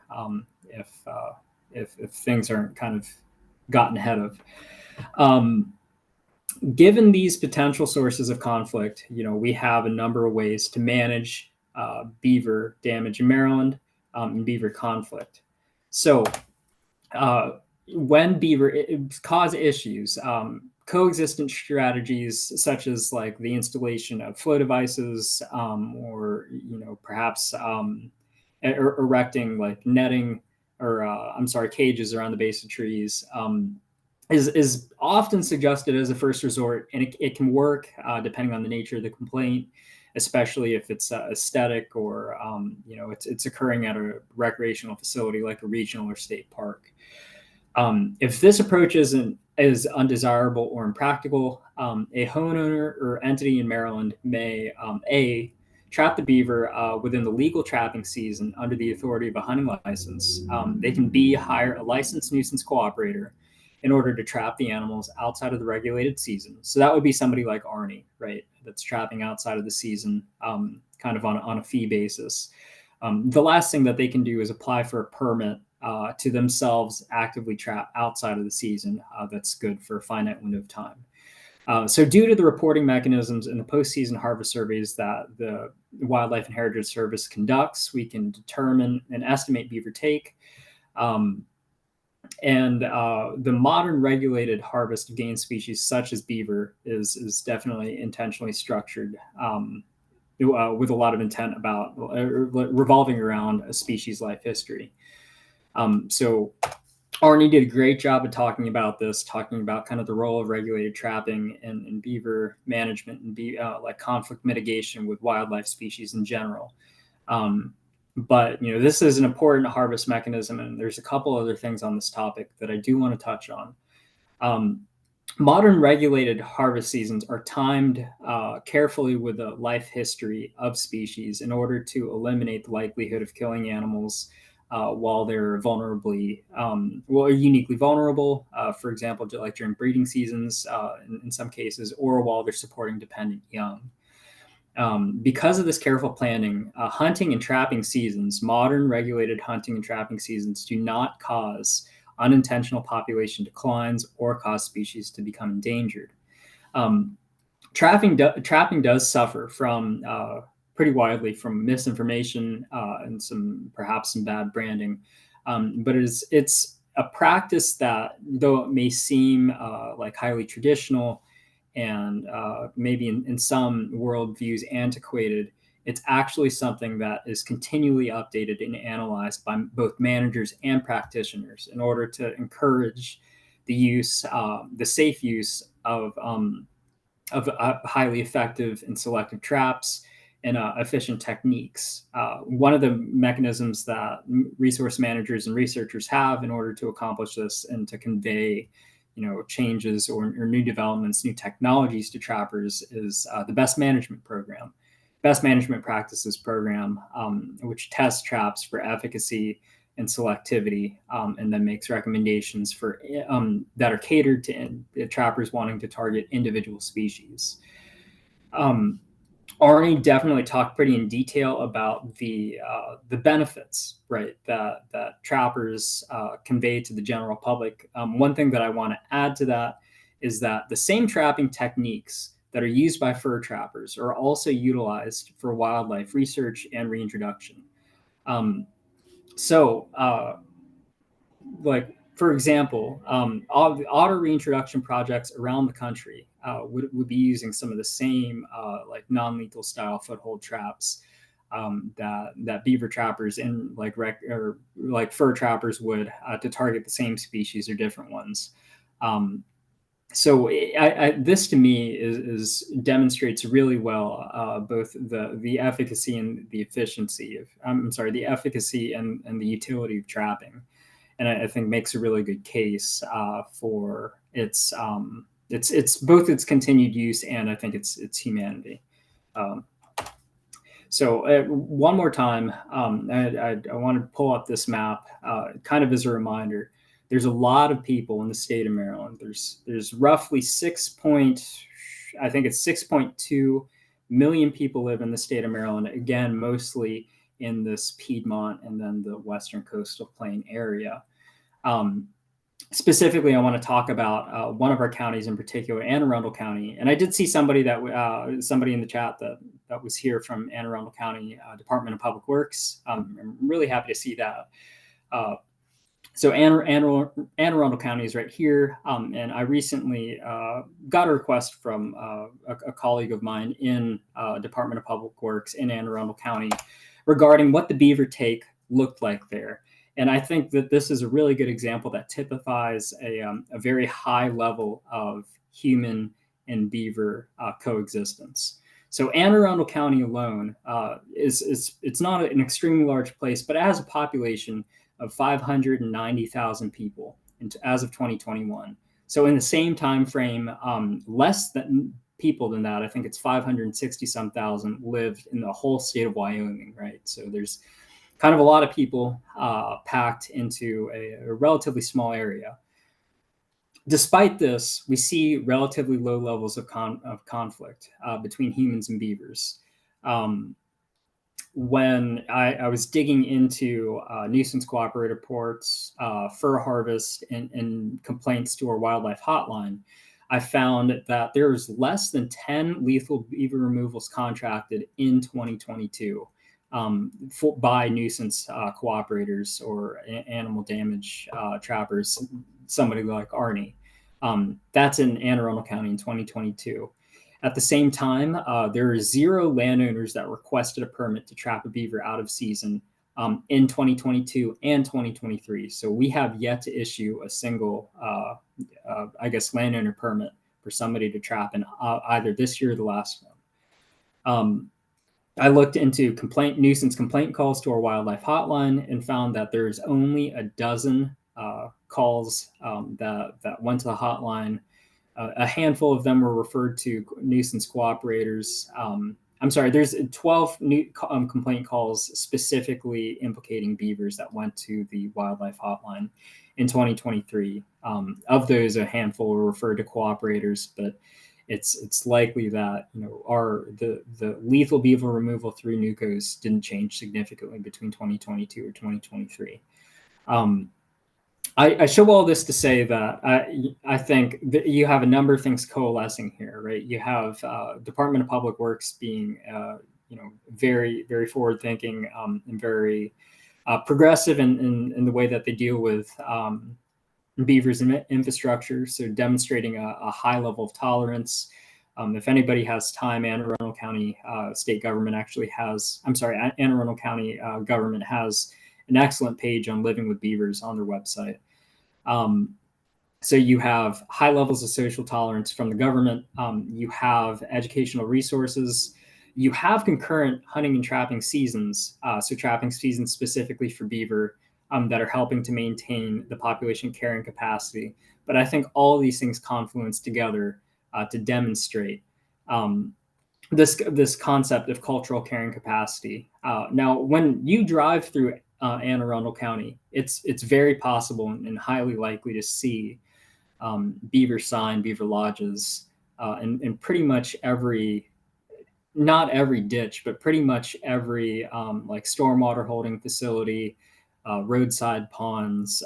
if things aren't kind of gotten ahead of. Given these potential sources of conflict, we have a number of ways to manage beaver damage in Maryland and beaver conflict. So when beaver cause issues, coexistence strategies such as like the installation of flow devices, or perhaps erecting like netting or cages around the base of trees, is often suggested as a first resort, and it can work depending on the nature of the complaint, especially if it's aesthetic or it's occurring at a recreational facility like a regional or state park. If this approach is undesirable or impractical, a homeowner or entity in Maryland may trap the beaver within the legal trapping season under the authority of a hunting license. They can hire a licensed nuisance cooperator in order to trap the animals outside of the regulated season. So that would be somebody like Arnie, right? That's trapping outside of the season, kind of on a fee basis. The last thing that they can do is apply for a permit to themselves actively trap outside of the season. That's good for a finite window of time. So due to the reporting mechanisms and the postseason harvest surveys that the Wildlife and Heritage Service conducts, we can determine and estimate beaver take. And the modern regulated harvest of game species such as beaver is definitely intentionally structured with a lot of intent about revolving around a species life history. So Arnie did a great job of talking about kind of the role of regulated trapping and beaver management and like conflict mitigation with wildlife species in general. But this is an important harvest mechanism, and there's a couple other things on this topic that I do want to touch on. Modern regulated harvest seasons are timed carefully with the life history of species in order to eliminate the likelihood of killing animals while they're uniquely vulnerable, for example, like during breeding seasons in some cases, or while they're supporting dependent young. Because of this careful planning, hunting and trapping seasons, modern regulated hunting and trapping seasons, do not cause unintentional population declines or cause species to become endangered. Trapping does suffer from pretty widely from misinformation and perhaps some bad branding, but it's a practice that, though it may seem like highly traditional and maybe in some worldviews antiquated, it's actually something that is continually updated and analyzed by both managers and practitioners in order to encourage the safe use of highly effective and selective traps and efficient techniques. One of the mechanisms that resource managers and researchers have in order to accomplish this and to convey changes or new developments, new technologies to trappers is the Best Management Program, Best Management Practices Program, which tests traps for efficacy and selectivity, and then makes recommendations for that are catered to trappers wanting to target individual species. Arnie definitely talked pretty in detail about the benefits, right, that trappers convey to the general public. One thing that I want to add to that is that the same trapping techniques that are used by fur trappers are also utilized for wildlife research and reintroduction. Like, for example, otter reintroduction projects around the country would be using some of the same like non-lethal style foothold traps that beaver trappers and like fur trappers would to target the same species or different ones. So this to me is demonstrates really well both the efficacy and the efficiency of the efficacy and the utility of trapping, and I think makes a really good case for it's both its continued use and I think its humanity. So one more time, I want to pull up this map kind of as a reminder. There's a lot of people in the state of Maryland. There's roughly 6.2 million people live in the state of Maryland. Again, mostly in this Piedmont and then the Western Coastal Plain area. Specifically, I want to talk about one of our counties in particular, Anne Arundel County. And I did see somebody somebody in the chat that was here from Anne Arundel County Department of Public Works. I'm really happy to see that. So Anne Arundel County is right here. And I recently got a request from a colleague of mine in Department of Public Works in Anne Arundel County regarding what the beaver take looked like there. And I think that this is a really good example that typifies a very high level of human and beaver coexistence. So Anne Arundel County alone it's not an extremely large place, but it has a population of 590,000 people as of 2021. So in the same time frame, less than people than that, I think it's 560-some thousand lived in the whole state of Wyoming, right? So there's kind of a lot of people packed into a relatively small area. Despite this, we see relatively low levels of conflict between humans and beavers. When I was digging into nuisance cooperator reports, fur harvest, and complaints to our wildlife hotline, I found that there's less than 10 lethal beaver removals contracted in 2022. By nuisance cooperators or animal damage trappers, somebody like Arnie. That's in Anne Arundel County in 2022. At the same time, there are 0 landowners that requested a permit to trap a beaver out of season in 2022 and 2023. So we have yet to issue a single, landowner permit for somebody to trap in either this year or the last one. I looked into nuisance complaint calls to our wildlife hotline and found that there's only a dozen calls that went to the hotline. A handful of them were referred to nuisance cooperators. There's 12 complaint calls specifically implicating beavers that went to the wildlife hotline in 2023. Of those, a handful were referred to cooperators, but it's likely that the lethal beaver removal through NUCOs didn't change significantly between 2022 or 2023. I show all this to say that I think that you have a number of things coalescing here, right? You have Department of Public Works being very, very forward thinking and very progressive in the way that they deal with beavers and infrastructure, so demonstrating a high level of tolerance. If anybody has time, Anne Arundel County state government Anne Arundel County government has an excellent page on living with beavers on their website. So you have high levels of social tolerance from the government. You have educational resources. You have concurrent hunting and trapping seasons, so trapping seasons specifically for beaver, that are helping to maintain the population carrying capacity. But I think all of these things confluence together to demonstrate this concept of cultural carrying capacity. Now, when you drive through Anne Arundel County, it's very possible and highly likely to see beaver sign, beaver lodges, in pretty much not every ditch, but pretty much every stormwater holding facility, roadside ponds.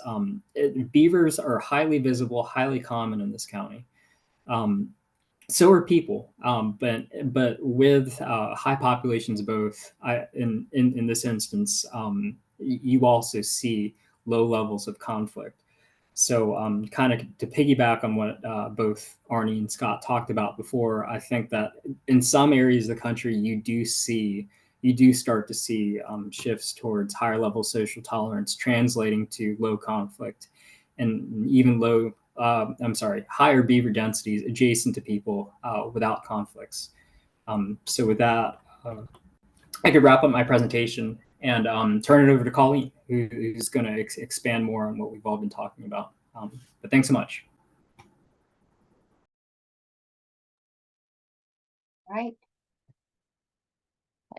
Beavers are highly visible, highly common in this county. So are people, but with high populations of both. In this instance, you also see low levels of conflict. So kind of to piggyback on what both Arnie and Scott talked about before, I think that in some areas of the country, you do start to see shifts towards higher level social tolerance translating to low conflict and even higher beaver densities adjacent to people without conflicts. So with that, I could wrap up my presentation and turn it over to Colleen, who's going to expand more on what we've all been talking about. But thanks so much. All right.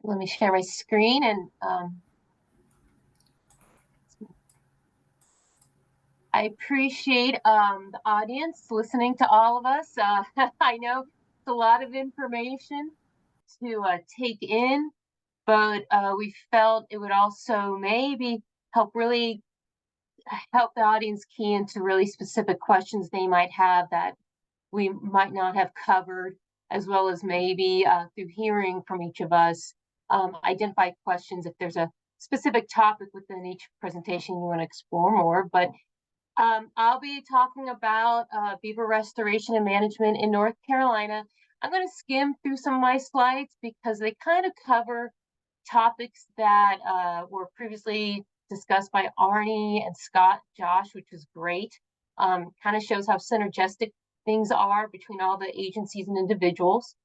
Let me share my screen and I appreciate the audience listening to all of us. I know it's a lot of information to take in, but we felt it would also maybe help the audience key into really specific questions they might have that we might not have covered, as well as maybe through hearing from each of us, identify questions if there's a specific topic within each presentation you want to explore more. But I'll be talking about beaver restoration and management in North Carolina. I'm going to skim through some of my slides because they kind of cover topics that were previously discussed by Arnie and Scott, Josh, which was great. Kind of shows how synergistic things are between all the agencies and individuals.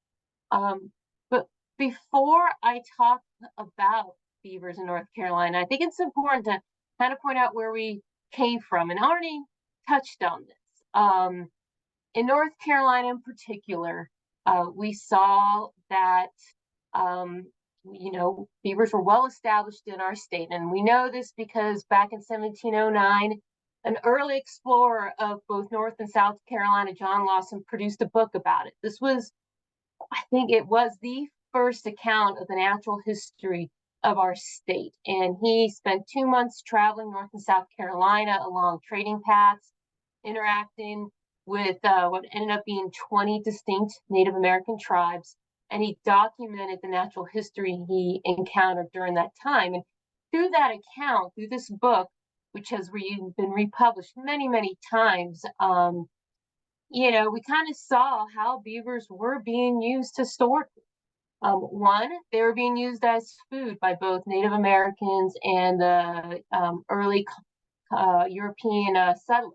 But before I talk about beavers in North Carolina, I think it's important to kind of point out where we came from, and Arnie touched on this. In North Carolina in particular, we saw that beavers were well established in our state, and we know this because back in 1709, an early explorer of both North and South Carolina, John Lawson, produced a book about it. This was, I think it was the first account of the natural history of our state. And he spent 2 months traveling North and South Carolina along trading paths, interacting with what ended up being 20 distinct Native American tribes. And he documented the natural history he encountered during that time. And through that account, through this book, which has been republished many, many times, we kind of saw how beavers were being used historically. One, they were being used as food by both Native Americans and the early European settlers.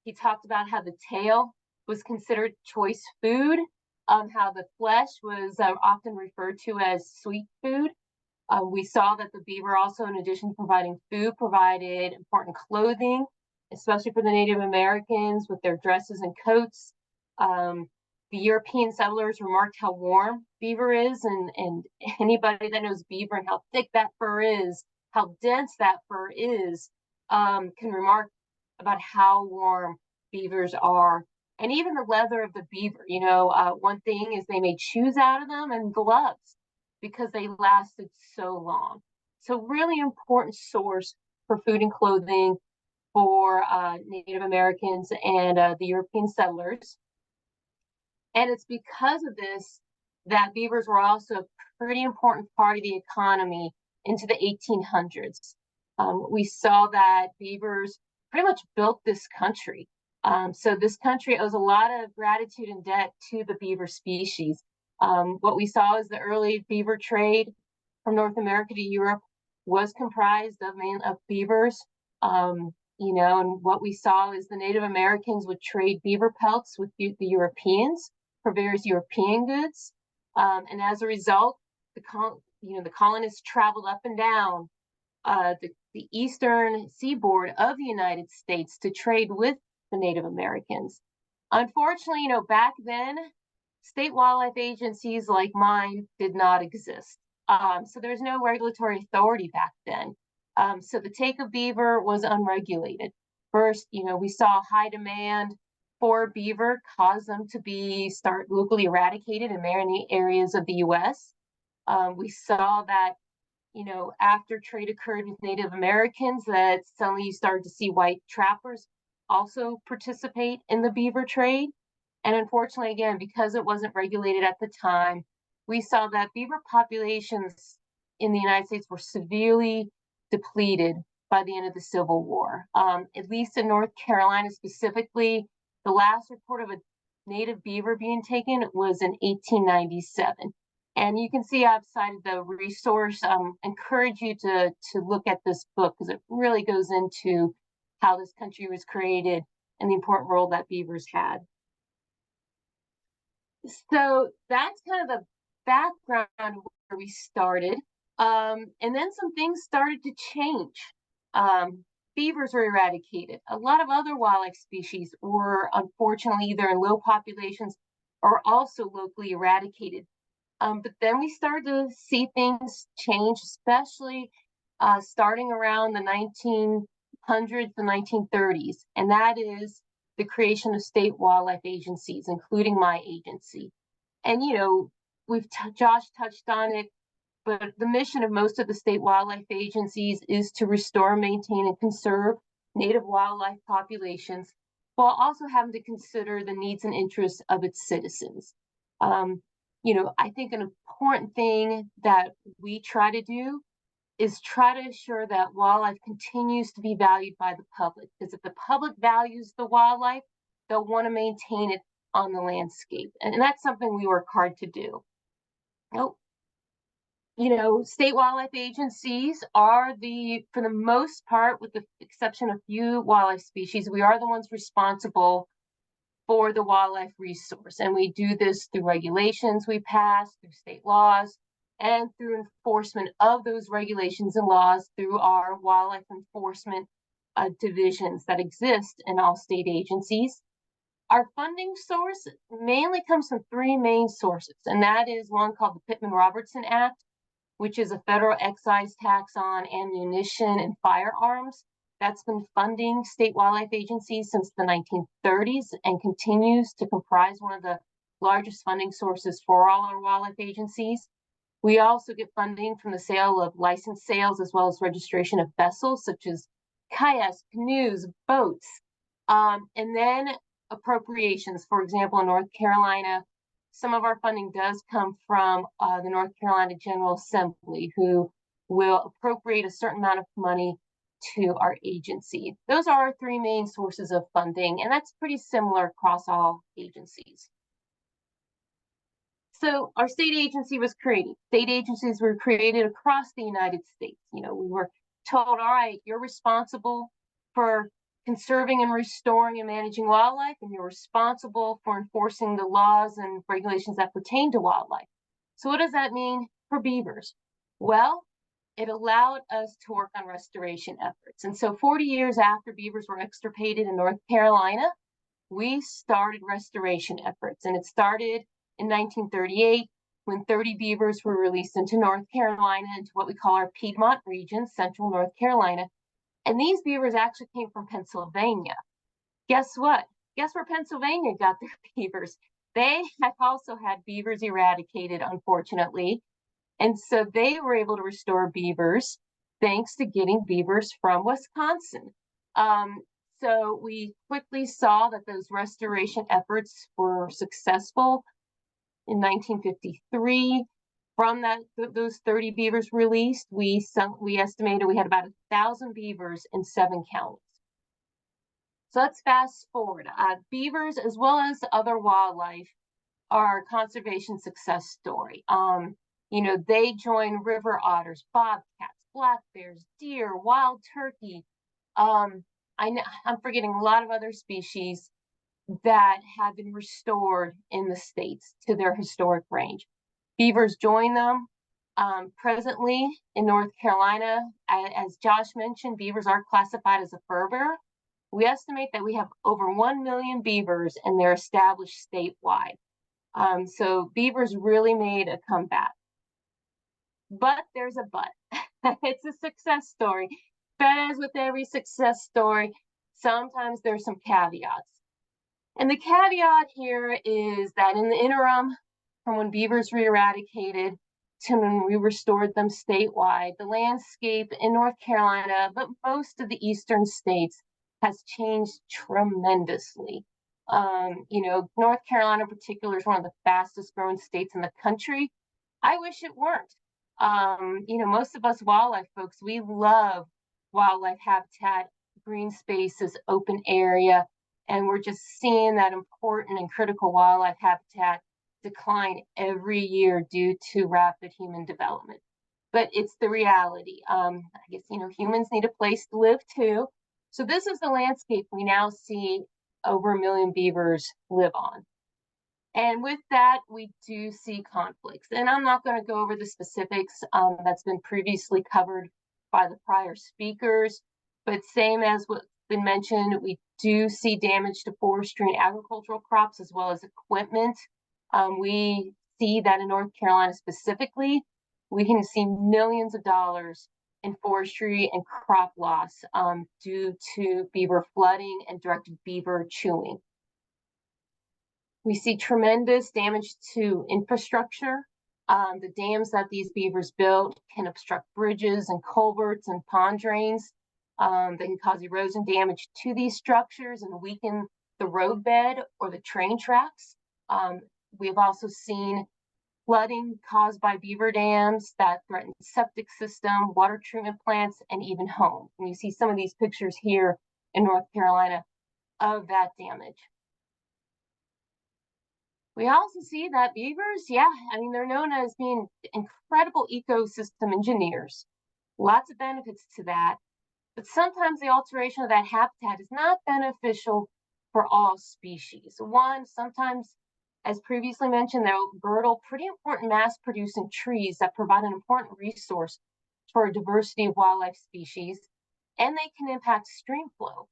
He talked about how the tail was considered choice food, how the flesh was often referred to as sweet food. We saw that the beaver also, in addition to providing food, provided important clothing, especially for the Native Americans with their dresses and coats. The European settlers remarked how warm beaver is, and anybody that knows beaver and how thick that fur is, how dense that fur is, can remark about how warm beavers are. And even the leather of the beaver, one thing is they made shoes out of them and gloves because they lasted so long. So really important source for food and clothing for Native Americans and the European settlers. And it's because of this that beavers were also a pretty important part of the economy into the 1800s. We saw that beavers pretty much built this country. So this country owes a lot of gratitude and debt to the beaver species. What we saw is the early beaver trade from North America to Europe was comprised of beavers. And what we saw is the Native Americans would trade beaver pelts with the Europeans for various European goods. And as a result, the colonists traveled up and down the eastern seaboard of the United States to trade with the Native Americans. Unfortunately, back then, state wildlife agencies like mine did not exist. So there's no regulatory authority back then. So the take of beaver was unregulated. First, we saw high demand for beaver cause them to start locally eradicated in many areas of the U.S. We saw that, after trade occurred with Native Americans, that suddenly you started to see white trappers also participate in the beaver trade. And unfortunately, again, because it wasn't regulated at the time, we saw that beaver populations in the United States were severely depleted by the end of the Civil War. At least in North Carolina specifically, the last report of a native beaver being taken was in 1897. And you can see I've cited the resource. Encourage you to look at this book because it really goes into how this country was created and the important role that beavers had. So that's kind of the background where we started. And then some things started to change. Beavers were eradicated. A lot of other wildlife species were unfortunately either in low populations or also locally eradicated. But then we started to see things change, especially starting around the 1900s, the 1930s, and that is the creation of state wildlife agencies, including my agency. And, you know, Josh touched on it, but the mission of most of the state wildlife agencies is to restore, maintain, and conserve native wildlife populations, while also having to consider the needs and interests of its citizens. You know, I think an important thing that we try to do is try to ensure that wildlife continues to be valued by the public, because if the public values the wildlife, they'll want to maintain it on the landscape. And that's something we work hard to do. You know, state wildlife agencies are for the most part, with the exception of a few wildlife species, we are the ones responsible for the wildlife resource. And we do this through regulations we pass, through state laws, and through enforcement of those regulations and laws through our wildlife enforcement divisions that exist in all state agencies. Our funding source mainly comes from three main sources, and that is one called the Pittman-Robertson Act, which is a federal excise tax on ammunition and firearms. That's been funding state wildlife agencies since the 1930s and continues to comprise one of the largest funding sources for all our wildlife agencies. We also get funding from the sale of license sales as well as registration of vessels such as kayaks, canoes, boats, and then appropriations. For example, in North Carolina, some of our funding does come from the North Carolina General Assembly, who will appropriate a certain amount of money to our agency. Those are our three main sources of funding, and that's pretty similar across all agencies. So our state agency was created. State agencies were created across the United States. You know, we were told, all right, you're responsible for conserving and restoring and managing wildlife, and you're responsible for enforcing the laws and regulations that pertain to wildlife. So what does that mean for beavers? Well, it allowed us to work on restoration efforts. And so 40 years after beavers were extirpated in North Carolina, we started restoration efforts. And it started in 1938 when 30 beavers were released into North Carolina, into what we call our Piedmont region, central North Carolina. And these beavers actually came from Pennsylvania. Guess what? Guess where Pennsylvania got their beavers? They have also had beavers eradicated, unfortunately. And so they were able to restore beavers thanks to getting beavers from Wisconsin. So we quickly saw that those restoration efforts were successful. In 1953, from those 30 beavers released, we estimated we had about 1,000 beavers in 7 counties. So let's fast forward. Beavers, as well as other wildlife, are a conservation success story. You know, they join river otters, bobcats, black bears, deer, wild turkey. I'm forgetting a lot of other species that have been restored in the states to their historic range. Beavers join them. Presently in North Carolina, as Josh mentioned, beavers are classified as a fur bearer. We estimate that we have over 1 million beavers and they're established statewide. So beavers really made a comeback. But there's a but. It's a success story. But as with every success story, sometimes there's some caveats. And the caveat here is that in the interim, from when beavers were eradicated to when we restored them statewide, the landscape in North Carolina, but most of the eastern states, has changed tremendously. You know, North Carolina in particular is one of the fastest growing states in the country. I wish it weren't. You know, most of us wildlife folks, we love wildlife habitat, green spaces, open area, and we're just seeing that important and critical wildlife habitat decline every year due to rapid human development. But it's the reality. I guess, you know, humans need a place to live too. So this is the landscape we now see over 1 million beavers live on. And with that, we do see conflicts. And I'm not going to go over the specifics that's been previously covered by the prior speakers, but same as what's been mentioned, we do see damage to forestry and agricultural crops as well as equipment. We see that in North Carolina specifically, we can see millions of dollars in forestry and crop loss due to beaver flooding and direct beaver chewing. We see tremendous damage to infrastructure. The dams that these beavers built can obstruct bridges and culverts and pond drains. They can cause erosion damage to these structures and weaken the roadbed or the train tracks. We've also seen flooding caused by beaver dams that threaten septic system, water treatment plants, and even homes. And you see some of these pictures here in North Carolina of that damage. We also see that beavers, they're known as being incredible ecosystem engineers. Lots of benefits to that. But sometimes the alteration of that habitat is not beneficial for all species. One, sometimes, as previously mentioned, they'll girdle pretty important mass-producing trees that provide an important resource for a diversity of wildlife species, and they can impact stream flow.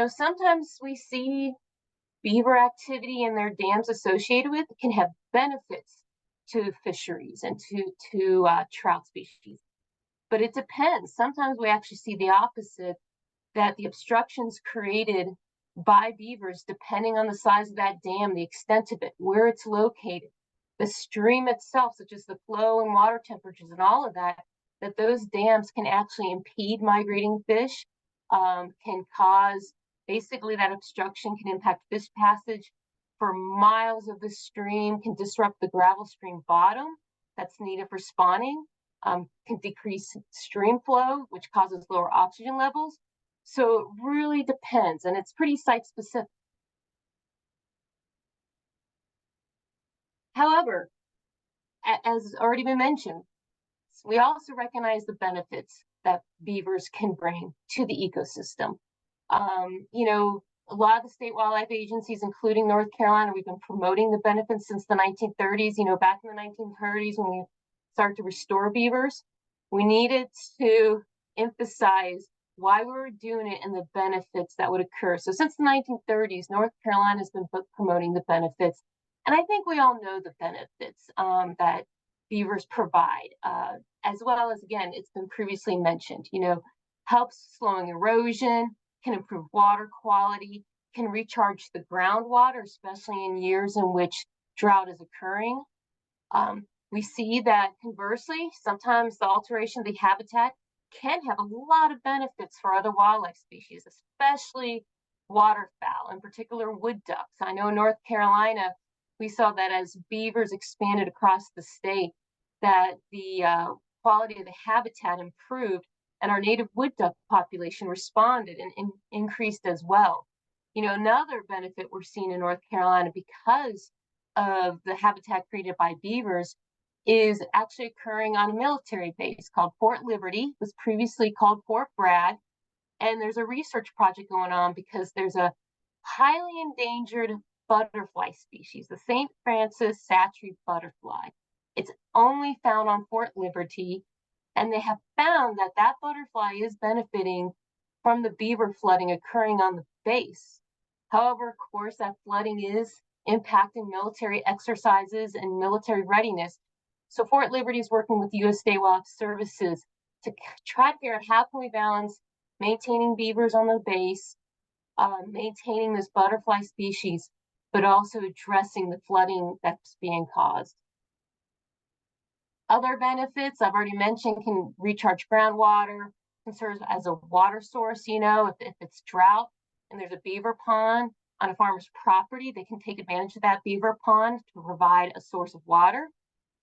Sometimes we see beaver activity and their dams associated with can have benefits to fisheries and to trout species. But it depends. Sometimes we actually see the opposite, that the obstructions created by beavers, depending on the size of that dam, the extent of it, where it's located, the stream itself, such as the flow and water temperatures and all of that, that those dams can actually impede migrating fish, can cause, basically that obstruction can impact fish passage for miles of the stream, can disrupt the gravel stream bottom that's needed for spawning, can decrease stream flow, which causes lower oxygen levels. So it really depends, and it's pretty site specific. However, as already been mentioned, we also recognize the benefits that beavers can bring to the ecosystem. A lot of the state wildlife agencies, including North Carolina, we've been promoting the benefits since the 1930s. Back in the 1930s, when we started to restore beavers, we needed to emphasize why we were doing it and the benefits that would occur. So since the 1930s, North Carolina has been promoting the benefits. And I think we all know the benefits that beavers provide, as well as, again, it's been previously mentioned, helps slowing erosion, can improve water quality, can recharge the groundwater, especially in years in which drought is occurring. We see that conversely, sometimes the alteration of the habitat can have a lot of benefits for other wildlife species, especially waterfowl, in particular wood ducks. I know in North Carolina, we saw that as beavers expanded across the state, that the quality of the habitat improved and our native wood duck population responded and increased as well. Another benefit we're seeing in North Carolina because of the habitat created by beavers is actually occurring on a military base called Fort Liberty, was previously called Fort Bragg. And there's a research project going on because there's a highly endangered butterfly species, the St. Francis Satry butterfly. It's only found on Fort Liberty, and they have found that that butterfly is benefiting from the beaver flooding occurring on the base. However, of course, that flooding is impacting military exercises and military readiness. So Fort Liberty is working with USDA-APHIS Services to try to figure out how can we balance maintaining beavers on the base, maintaining this butterfly species, but also addressing the flooding that's being caused. Other benefits I've already mentioned can recharge groundwater, can serve as a water source, if it's drought and there's a beaver pond on a farmer's property, they can take advantage of that beaver pond to provide a source of water.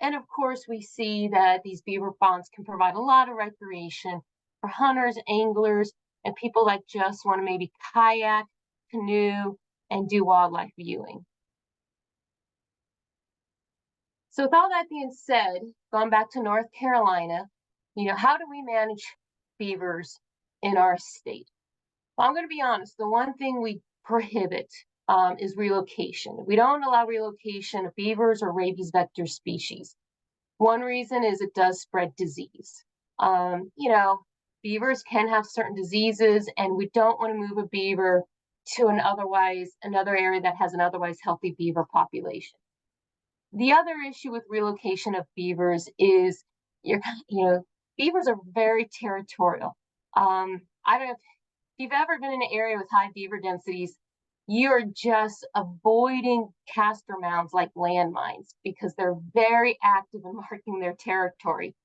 And of course, we see that these beaver ponds can provide a lot of recreation for hunters, anglers, and people that just want to maybe kayak, canoe, and do wildlife viewing. So with all that being said, going back to North Carolina, how do we manage beavers in our state? Well, I'm going to be honest. The one thing we prohibit is relocation. We don't allow relocation of beavers or rabies vector species. One reason is it does spread disease. You know, beavers can have certain diseases, and we don't want to move a beaver to another area that has an otherwise healthy beaver population. The other issue with relocation of beavers is beavers are very territorial. I don't know if you've ever been in an area with high beaver densities, you're just avoiding castor mounds like landmines because they're very active in marking their territory.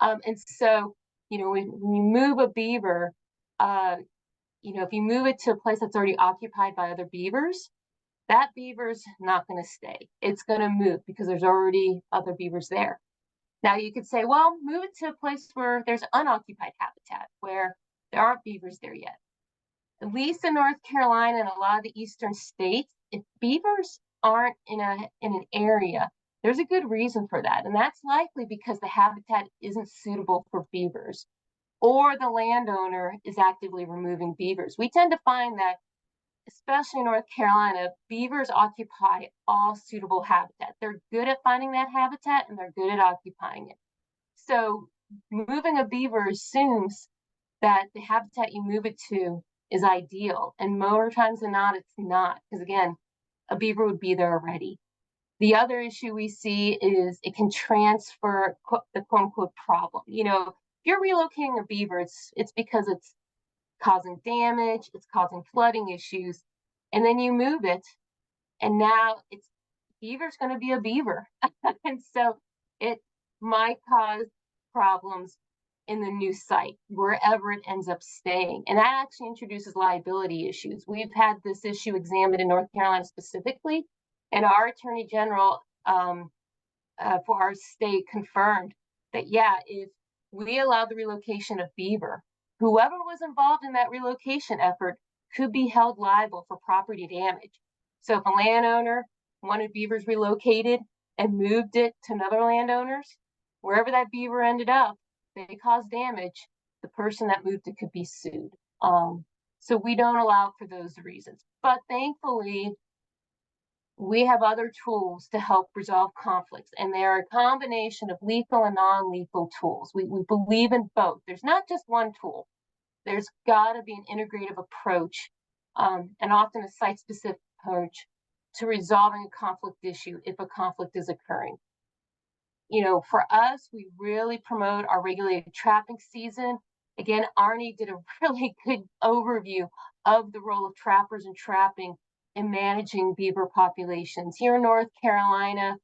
And so, when you move a beaver, if you move it to a place that's already occupied by other beavers, that beaver's not going to stay. It's going to move because there's already other beavers there. Now you could say, well, move it to a place where there's unoccupied habitat, where there aren't beavers there yet. At least in North Carolina and a lot of the eastern states, if beavers aren't in an area, there's a good reason for that. And that's likely because the habitat isn't suitable for beavers, or the landowner is actively removing beavers. We tend to find that, especially in North Carolina, beavers occupy all suitable habitat. They're good at finding that habitat and they're good at occupying it. So moving a beaver assumes that the habitat you move it to is ideal. And more times than not, it's not, because again, a beaver would be there already. The other issue we see is it can transfer the quote unquote problem. If you're relocating a beaver, it's because it's causing damage, it's causing flooding issues, and then you move it, and now beaver's going to be a beaver. And so it might cause problems in the new site, wherever it ends up staying. And that actually introduces liability issues. We've had this issue examined in North Carolina specifically, and our Attorney General for our state confirmed that, if we allow the relocation of beaver, whoever was involved in that relocation effort could be held liable for property damage. So if a landowner wanted beavers relocated and moved it to another landowner's, wherever that beaver ended up, they caused damage, the person that moved it could be sued. So we don't allow for those reasons. But thankfully, we have other tools to help resolve conflicts, and they are a combination of lethal and non-lethal tools. We believe in both. There's not just one tool. There's got to be an integrative approach, and often a site-specific approach to resolving a conflict issue if a conflict is occurring. For us, we really promote our regulated trapping season. Again, Arnie did a really good overview of the role of trappers and trapping in managing beaver populations. Here in North Carolina,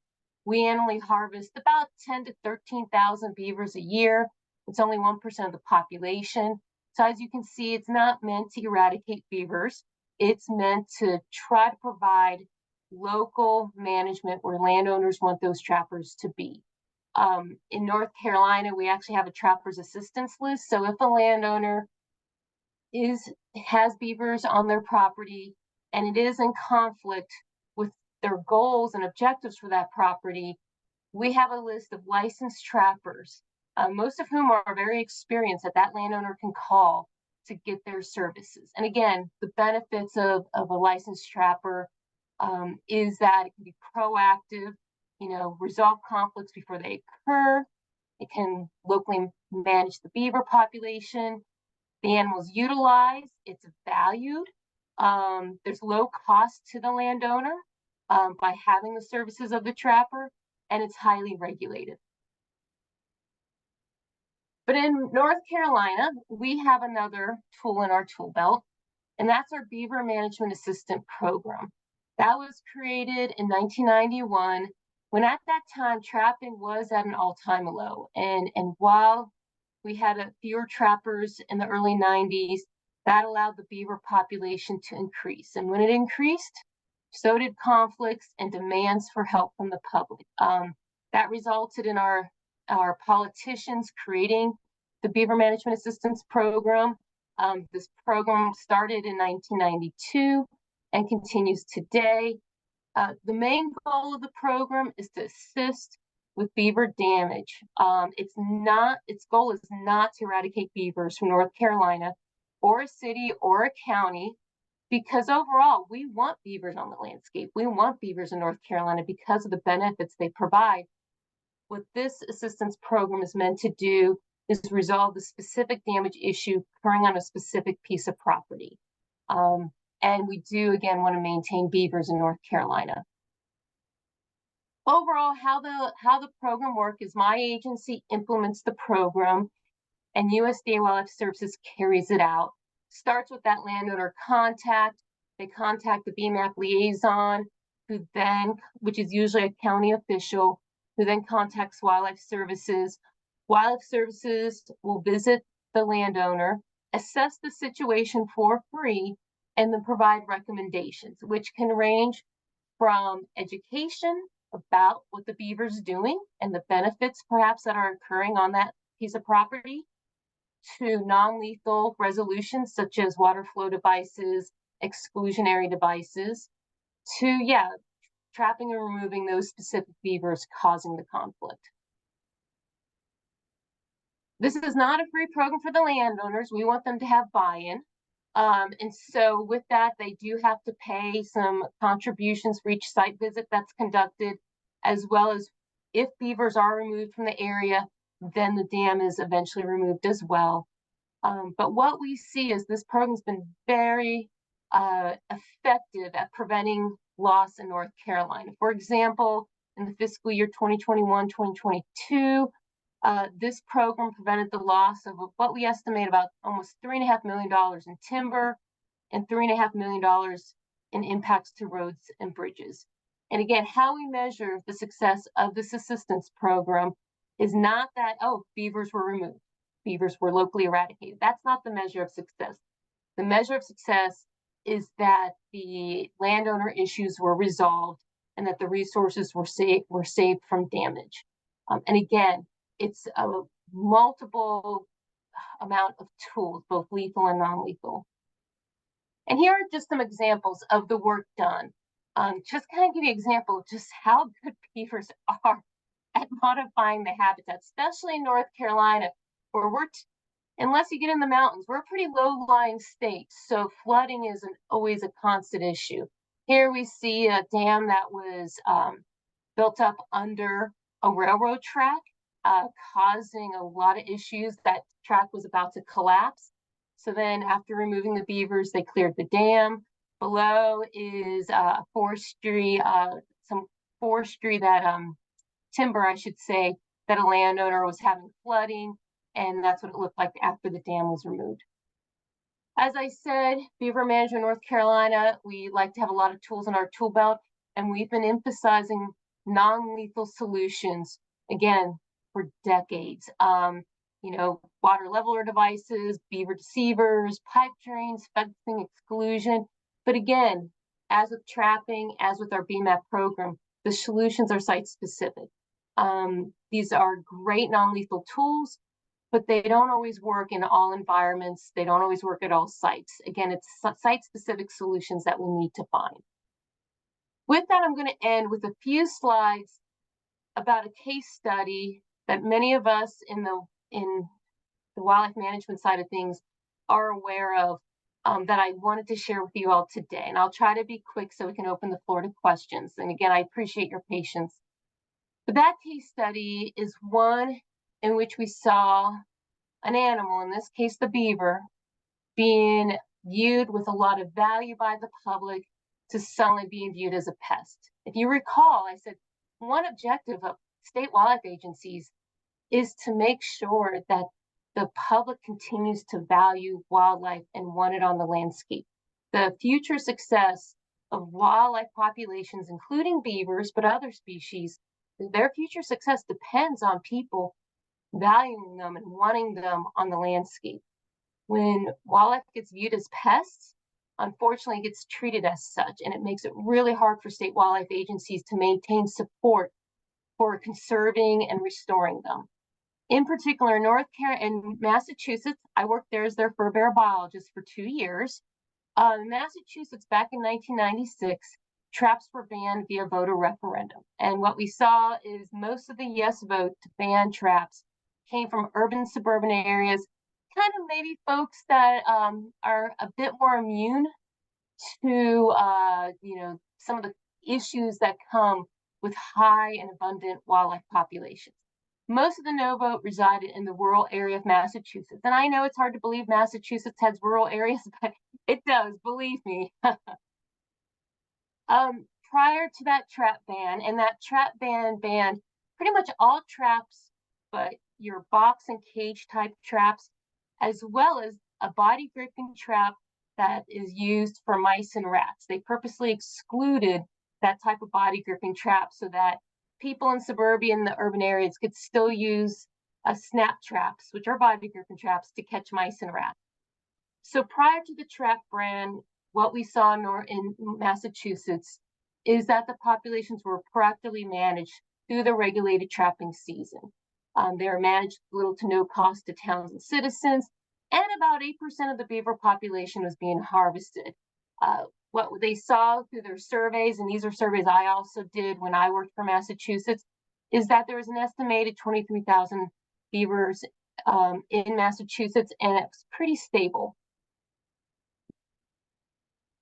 we annually harvest about 10 to 13,000 beavers a year. It's only 1% of the population. So as you can see, it's not meant to eradicate beavers. It's meant to try to provide local management where landowners want those trappers to be. In North Carolina, we actually have a trapper's assistance list. So if a landowner has beavers on their property and it is in conflict with their goals and objectives for that property, we have a list of licensed trappers, most of whom are very experienced, that landowner can call to get their services. And again, the benefits of a licensed trapper is that it can be proactive, resolve conflicts before they occur. It can locally manage the beaver population. The animal's utilized, it's valued. There's low cost to the landowner by having the services of the trapper, and it's highly regulated. But in North Carolina, we have another tool in our tool belt, and that's our Beaver Management Assistant Program. That was created in 1991, when at that time trapping was at an all-time low. And while we had fewer trappers in the early 90s, that allowed the beaver population to increase. And when it increased, so did conflicts and demands for help from the public. That resulted in our politicians creating the Beaver Management Assistance Program. This program started in 1992 and continues today. The main goal of the program is to assist with beaver damage. Its goal is not to eradicate beavers from North Carolina or a city or a county, because overall we want beavers on the landscape. We want beavers in North Carolina because of the benefits they provide. What this assistance program is meant to do is resolve the specific damage issue occurring on a specific piece of property. And we do, again, want to maintain beavers in North Carolina. Overall, how the program works is my agency implements the program and USDA Wildlife Services carries it out. Starts with that landowner contact. They contact the BMAP liaison, who then, which is usually a county official, who then contacts Wildlife Services. Wildlife Services will visit the landowner, assess the situation for free, and then provide recommendations, which can range from education about what the beaver's doing and the benefits perhaps that are occurring on that piece of property, to non-lethal resolutions such as water flow devices, exclusionary devices, to, trapping and removing those specific beavers causing the conflict. This is not a free program for the landowners. We want them to have buy-in. And so with that, they do have to pay some contributions for each site visit that's conducted, as well as if beavers are removed from the area, then the dam is eventually removed as well. But what we see is this program's been very effective at preventing loss in North Carolina. For example, in the fiscal year 2021-2022, this program prevented the loss of what we estimate about almost $3.5 million in timber and $3.5 million in impacts to roads and bridges. And again, how we measure the success of this assistance program is not that, oh, beavers were removed, beavers were locally eradicated. That's not the measure of success. The measure of success is that the landowner issues were resolved and that the resources were saved from damage. And again, it's a multiple amount of tools, both lethal and non-lethal. And here are just some examples of the work done. Just kind of give you an example of just how good beavers are at modifying the habitat, especially in North Carolina, where unless you get in the mountains, we're a pretty low-lying state, so flooding isn't always a constant issue. Here we see a dam that was built up under a railroad track, causing a lot of issues. That track was about to collapse. So then after removing the beavers, they cleared the dam. Below is forestry, some forestry that, timber, I should say, that a landowner was having flooding. And that's what it looked like after the dam was removed. As I said, beaver management North Carolina, we like to have a lot of tools in our tool belt, and we've been emphasizing non-lethal solutions, again, for decades. Water leveler devices, beaver deceivers, pipe drains, fencing, exclusion. But again, as with trapping, as with our BMAP program, the solutions are site-specific. These are great non-lethal tools, but they don't always work in all environments. They don't always work at all sites. Again, it's site-specific solutions that we need to find. With that, I'm going to end with a few slides about a case study that many of us in the wildlife management side of things are aware of, that I wanted to share with you all today. And I'll try to be quick so we can open the floor to questions. And again, I appreciate your patience. But that case study is one in which we saw an animal, in this case the beaver, being viewed with a lot of value by the public to suddenly being viewed as a pest. If you recall, I said one objective of state wildlife agencies is to make sure that the public continues to value wildlife and want it on the landscape. The future success of wildlife populations, including beavers, but other species, their future success depends on people valuing them and wanting them on the landscape. When wildlife gets viewed as pests, unfortunately it gets treated as such, and it makes it really hard for state wildlife agencies to maintain support for conserving and restoring them. In particular, in Massachusetts, I worked there as their Furbearer biologist for 2 years. In Massachusetts, back in 1996, traps were banned via voter referendum. And what we saw is most of the yes vote to ban traps came from urban suburban areas, kind of maybe folks that are a bit more immune to some of the issues that come with high and abundant wildlife populations. Most of the no vote resided in the rural area of Massachusetts. And I know it's hard to believe Massachusetts has rural areas, but it does, believe me. Prior to that trap ban, and that trap ban banned pretty much all traps, but your box and cage type traps, as well as a body gripping trap that is used for mice and rats. They purposely excluded that type of body gripping trap so that people in suburban and the urban areas could still use snap traps, which are body gripping traps, to catch mice and rats. So prior to the trap ban, what we saw in Massachusetts is that the populations were proactively managed through the regulated trapping season. They were managed little to no cost to towns and citizens, and about 8% of the beaver population was being harvested. What they saw through their surveys, and these are surveys I also did when I worked for Massachusetts, is that there was an estimated 23,000 beavers in Massachusetts, and it was pretty stable.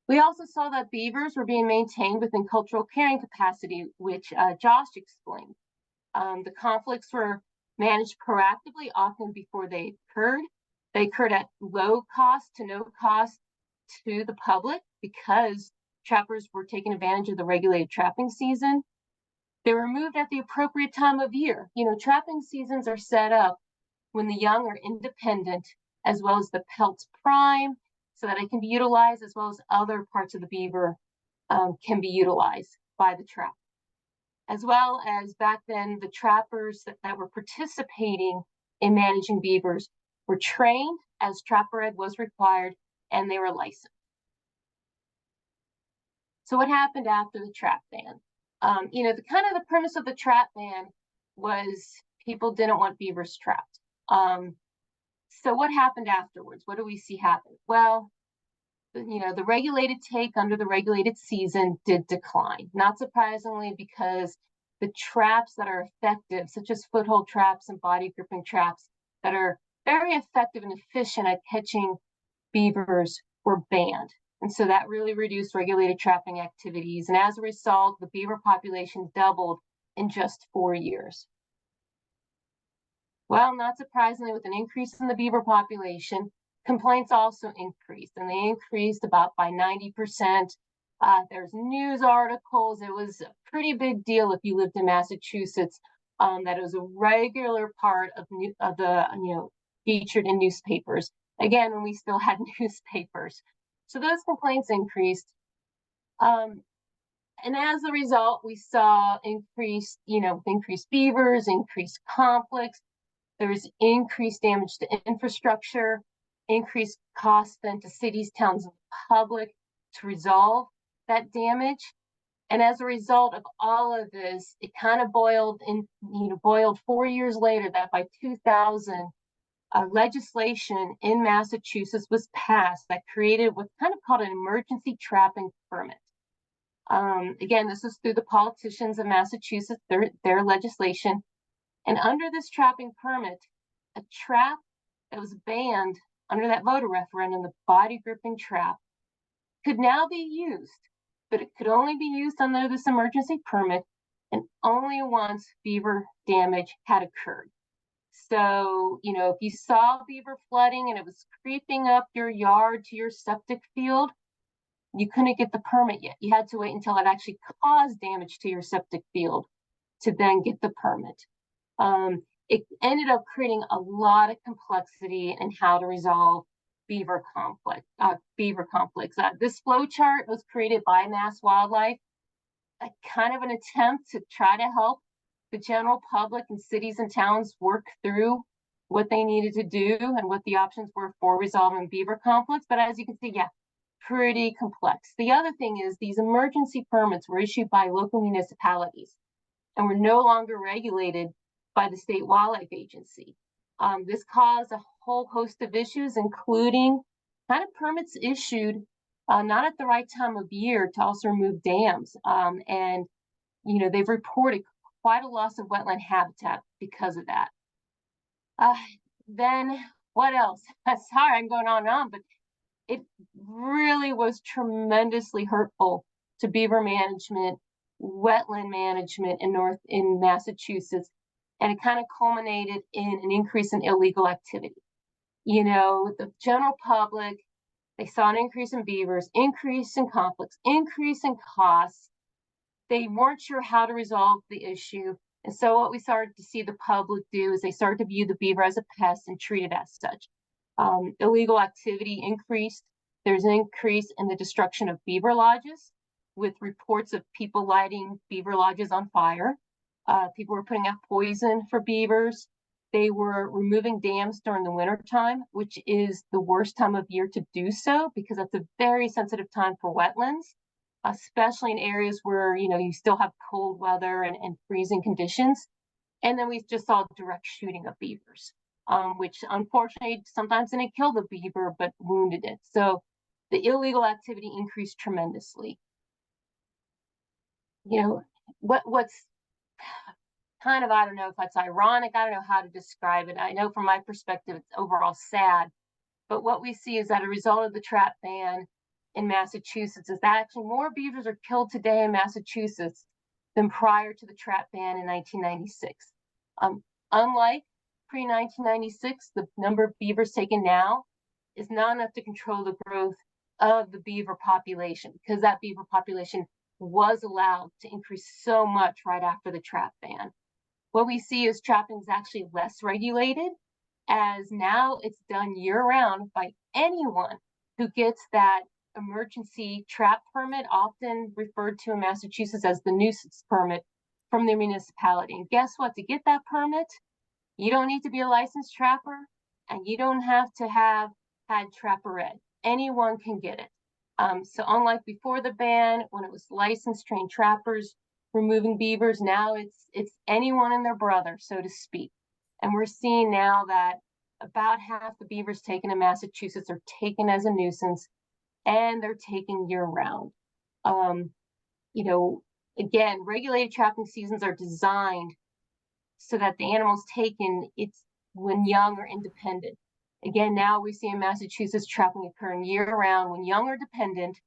We also saw that beavers were being maintained within cultural carrying capacity, which Josh explained. The conflicts were managed proactively, often before they occurred. They occurred at low cost to no cost to the public because trappers were taking advantage of the regulated trapping season. They were moved at the appropriate time of year. Trapping seasons are set up when the young are independent, as well as the pelts prime, so that it can be utilized, as well as other parts of the beaver can be utilized by the trap. As well as back then, the trappers that were participating in managing beavers were trained as trapper ed was required, and they were licensed. So what happened after the trap ban? The premise of the trap ban was people didn't want beavers trapped. So what happened afterwards? What do we see happen? Well, the regulated take under the regulated season did decline, not surprisingly, because the traps that are effective, such as foothold traps and body gripping traps that are very effective and efficient at catching beavers, were banned. And so that really reduced regulated trapping activities. And as a result, the beaver population doubled in just 4 years. Well, not surprisingly, with an increase in the beaver population, complaints also increased, and they increased about by 90%. There's news articles. It was a pretty big deal if you lived in Massachusetts, that it was a regular part of featured in newspapers. Again, when we still had newspapers. So those complaints increased. And as a result, we saw increased beavers, increased conflicts. There was increased damage to infrastructure, increased costs then to cities, towns, and public to resolve that damage. And as a result of all of this, it kind of boiled 4 years later that by 2000, legislation in Massachusetts was passed that created what's kind of called an emergency trapping permit. Again, this is through the politicians of Massachusetts, their legislation. And under this trapping permit, a trap that was banned under that voter referendum, the body gripping trap, could now be used, but it could only be used under this emergency permit and only once beaver damage had occurred. So, if you saw beaver flooding and it was creeping up your yard to your septic field, you couldn't get the permit yet. You had to wait until it actually caused damage to your septic field to then get the permit. It ended up creating a lot of complexity in how to resolve beaver conflicts. This flow chart was created by Mass Wildlife, a kind of an attempt to try to help the general public and cities and towns work through what they needed to do and what the options were for resolving beaver conflicts. But as you can see, pretty complex. The other thing is these emergency permits were issued by local municipalities and were no longer regulated by the state wildlife agency. This caused a whole host of issues, including kind of permits issued not at the right time of year to also remove dams. And they've reported quite a loss of wetland habitat because of that. Then what else? Sorry, I'm going on and on, but it really was tremendously hurtful to beaver management, wetland management in Massachusetts, and it kind of culminated in an increase in illegal activity. You know, the general public, they saw an increase in beavers, increase in conflicts, increase in costs. They weren't sure how to resolve the issue. And so what we started to see the public do is they started to view the beaver as a pest and treat it as such. Illegal activity increased. There's an increase in the destruction of beaver lodges, with reports of people lighting beaver lodges on fire. People were putting out poison for beavers. They were removing dams during the winter time, which is the worst time of year to do so because that's a very sensitive time for wetlands, especially in areas where, you know, you still have cold weather and freezing conditions. And then we just saw direct shooting of beavers, which unfortunately sometimes didn't kill the beaver, but wounded it. So the illegal activity increased tremendously. You know, what's kind of, I don't know if that's ironic, I don't know how to describe it. I know from my perspective, it's overall sad. But what we see is that a result of the trap ban in Massachusetts is that actually more beavers are killed today in Massachusetts than prior to the trap ban in 1996. Unlike pre-1996, the number of beavers taken now is not enough to control the growth of the beaver population, because that beaver population was allowed to increase so much right after the trap ban. What we see is trapping is actually less regulated, as now it's done year-round by anyone who gets that emergency trap permit, often referred to in Massachusetts as the nuisance permit from the municipality. And guess what? To get that permit, you don't need to be a licensed trapper, and you don't have to have had trapper ed. Anyone can get it. So unlike before the ban, when it was licensed trained trappers removing beavers, now it's anyone and their brother, so to speak. And we're seeing now that about half the beavers taken in Massachusetts are taken as a nuisance, and they're taken year-round. You know, again, regulated trapping seasons are designed so that the animals taken, it's when young or independent. Again, now we see in Massachusetts trapping occurring year-round when young or dependent,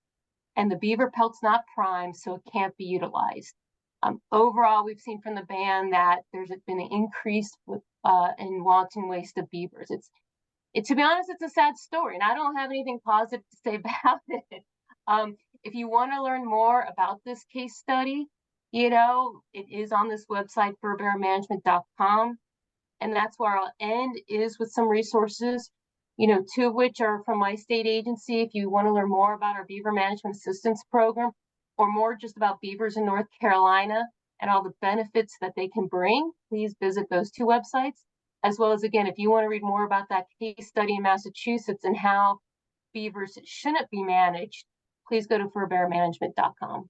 and the beaver pelt's not primed, so it can't be utilized. Overall, we've seen from the ban that there's been an increase in wanton waste of beavers. To be honest, it's a sad story, and I don't have anything positive to say about it. If you want to learn more about this case study, you know, it is on this website, furbearermanagement.com. And that's where I'll end, is with some resources, you know, two of which are from my state agency. If you want to learn more about our Beaver Management Assistance Program, or more just about beavers in North Carolina and all the benefits that they can bring, please visit those two websites. As well as, again, if you want to read more about that case study in Massachusetts and how beavers shouldn't be managed, please go to furbearermanagement.com.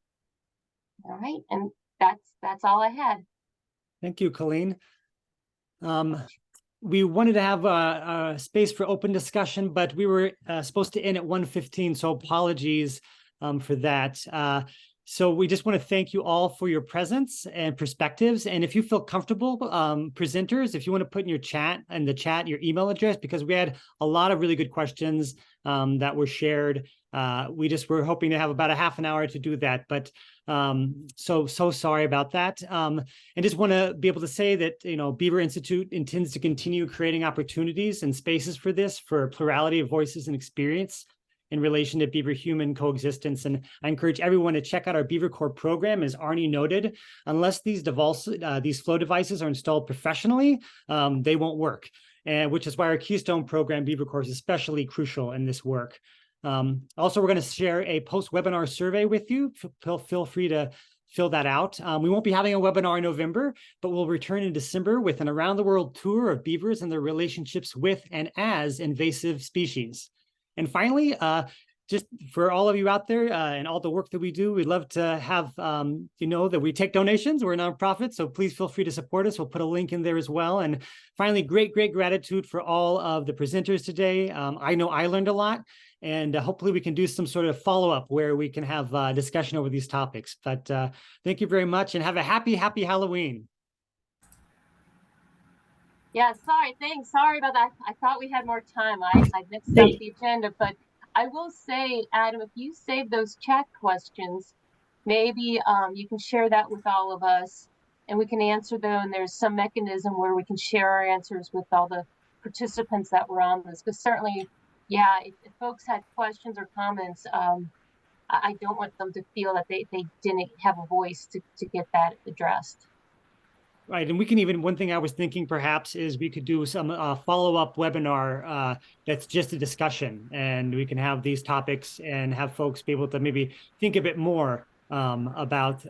All right, and that's all I had. Thank you, Colleen. We wanted to have a space for open discussion, but we were supposed to end at 1:15, so apologies for that. So we just want to thank you all for your presence and perspectives. And if you feel comfortable, presenters, if you want to put in the chat your email address, because we had a lot of really good questions that were shared. We just were hoping to have about a half an hour to do that, but so sorry about that. And just want to be able to say that, you know, Beaver Institute intends to continue creating opportunities and spaces for this, for a plurality of voices and experience in relation to beaver-human coexistence. And I encourage everyone to check out our Beaver Core program. As Arnie noted, unless these flow devices are installed professionally, they won't work. And which is why our Keystone program, Beaver Core, is especially crucial in this work. Also, we're going to share a post-webinar survey with you. Feel free to fill that out. We won't be having a webinar in November, but we'll return in December with an around-the-world tour of beavers and their relationships with and as invasive species. And finally, just for all of you out there and all the work that we do, we'd love to have you know that we take donations. We're a nonprofit, so please feel free to support us. We'll put a link in there as well. And finally, great gratitude for all of the presenters today. I know I learned a lot, and hopefully we can do some sort of follow-up where we can have discussion over these topics. But thank you very much, and have a happy Halloween. Yeah, sorry, thanks. Sorry about that. I thought we had more time. I mixed up the agenda, but I will say, Adam, if you save those chat questions, maybe you can share that with all of us and we can answer them. And there's some mechanism where we can share our answers with all the participants that were on this. Because certainly, yeah, if folks had questions or comments, I don't want them to feel that they didn't have a voice to get that addressed. Right. And we can even, one thing I was thinking perhaps is we could do some follow-up webinar that's just a discussion, and we can have these topics and have folks be able to maybe think a bit more about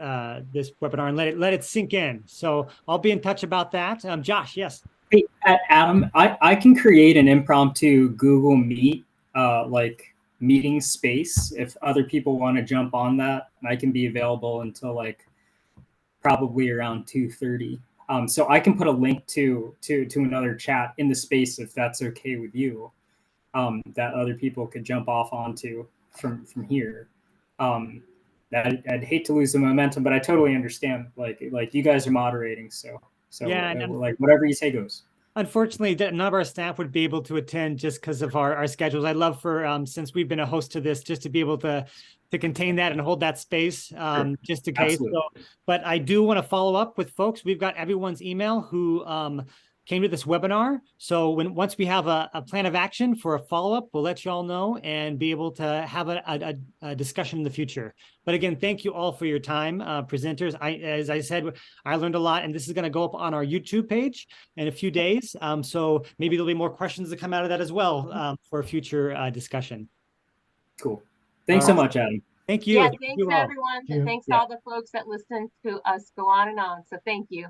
this webinar and let it sink in. So I'll be in touch about that. Josh, yes. Hey, Adam, I can create an impromptu Google Meet like meeting space if other people want to jump on that. I can be available until like probably around 2:30. So I can put a link to another chat in the space if that's okay with you. That other people could jump off onto from here. I'd hate to lose the momentum, but I totally understand. Like you guys are moderating, so Yeah, like whatever you say goes. Unfortunately, none of our staff would be able to attend just because of our schedules. I'd love for, since we've been a host to this, just to be able to contain that and hold that space, just in case. So, but I do want to follow up with folks. We've got everyone's email who came to this webinar. So once we have a plan of action for a follow-up, we'll let you all know and be able to have a discussion in the future. But again, thank you all for your time, presenters. As I said, I learned a lot, and this is going to go up on our YouTube page in a few days. So maybe there'll be more questions that come out of that as well for future discussion. Cool. Thanks so much, Adam. Thank you. Yeah, thanks everyone. Thanks to all the folks that listened to us go on and on. So thank you.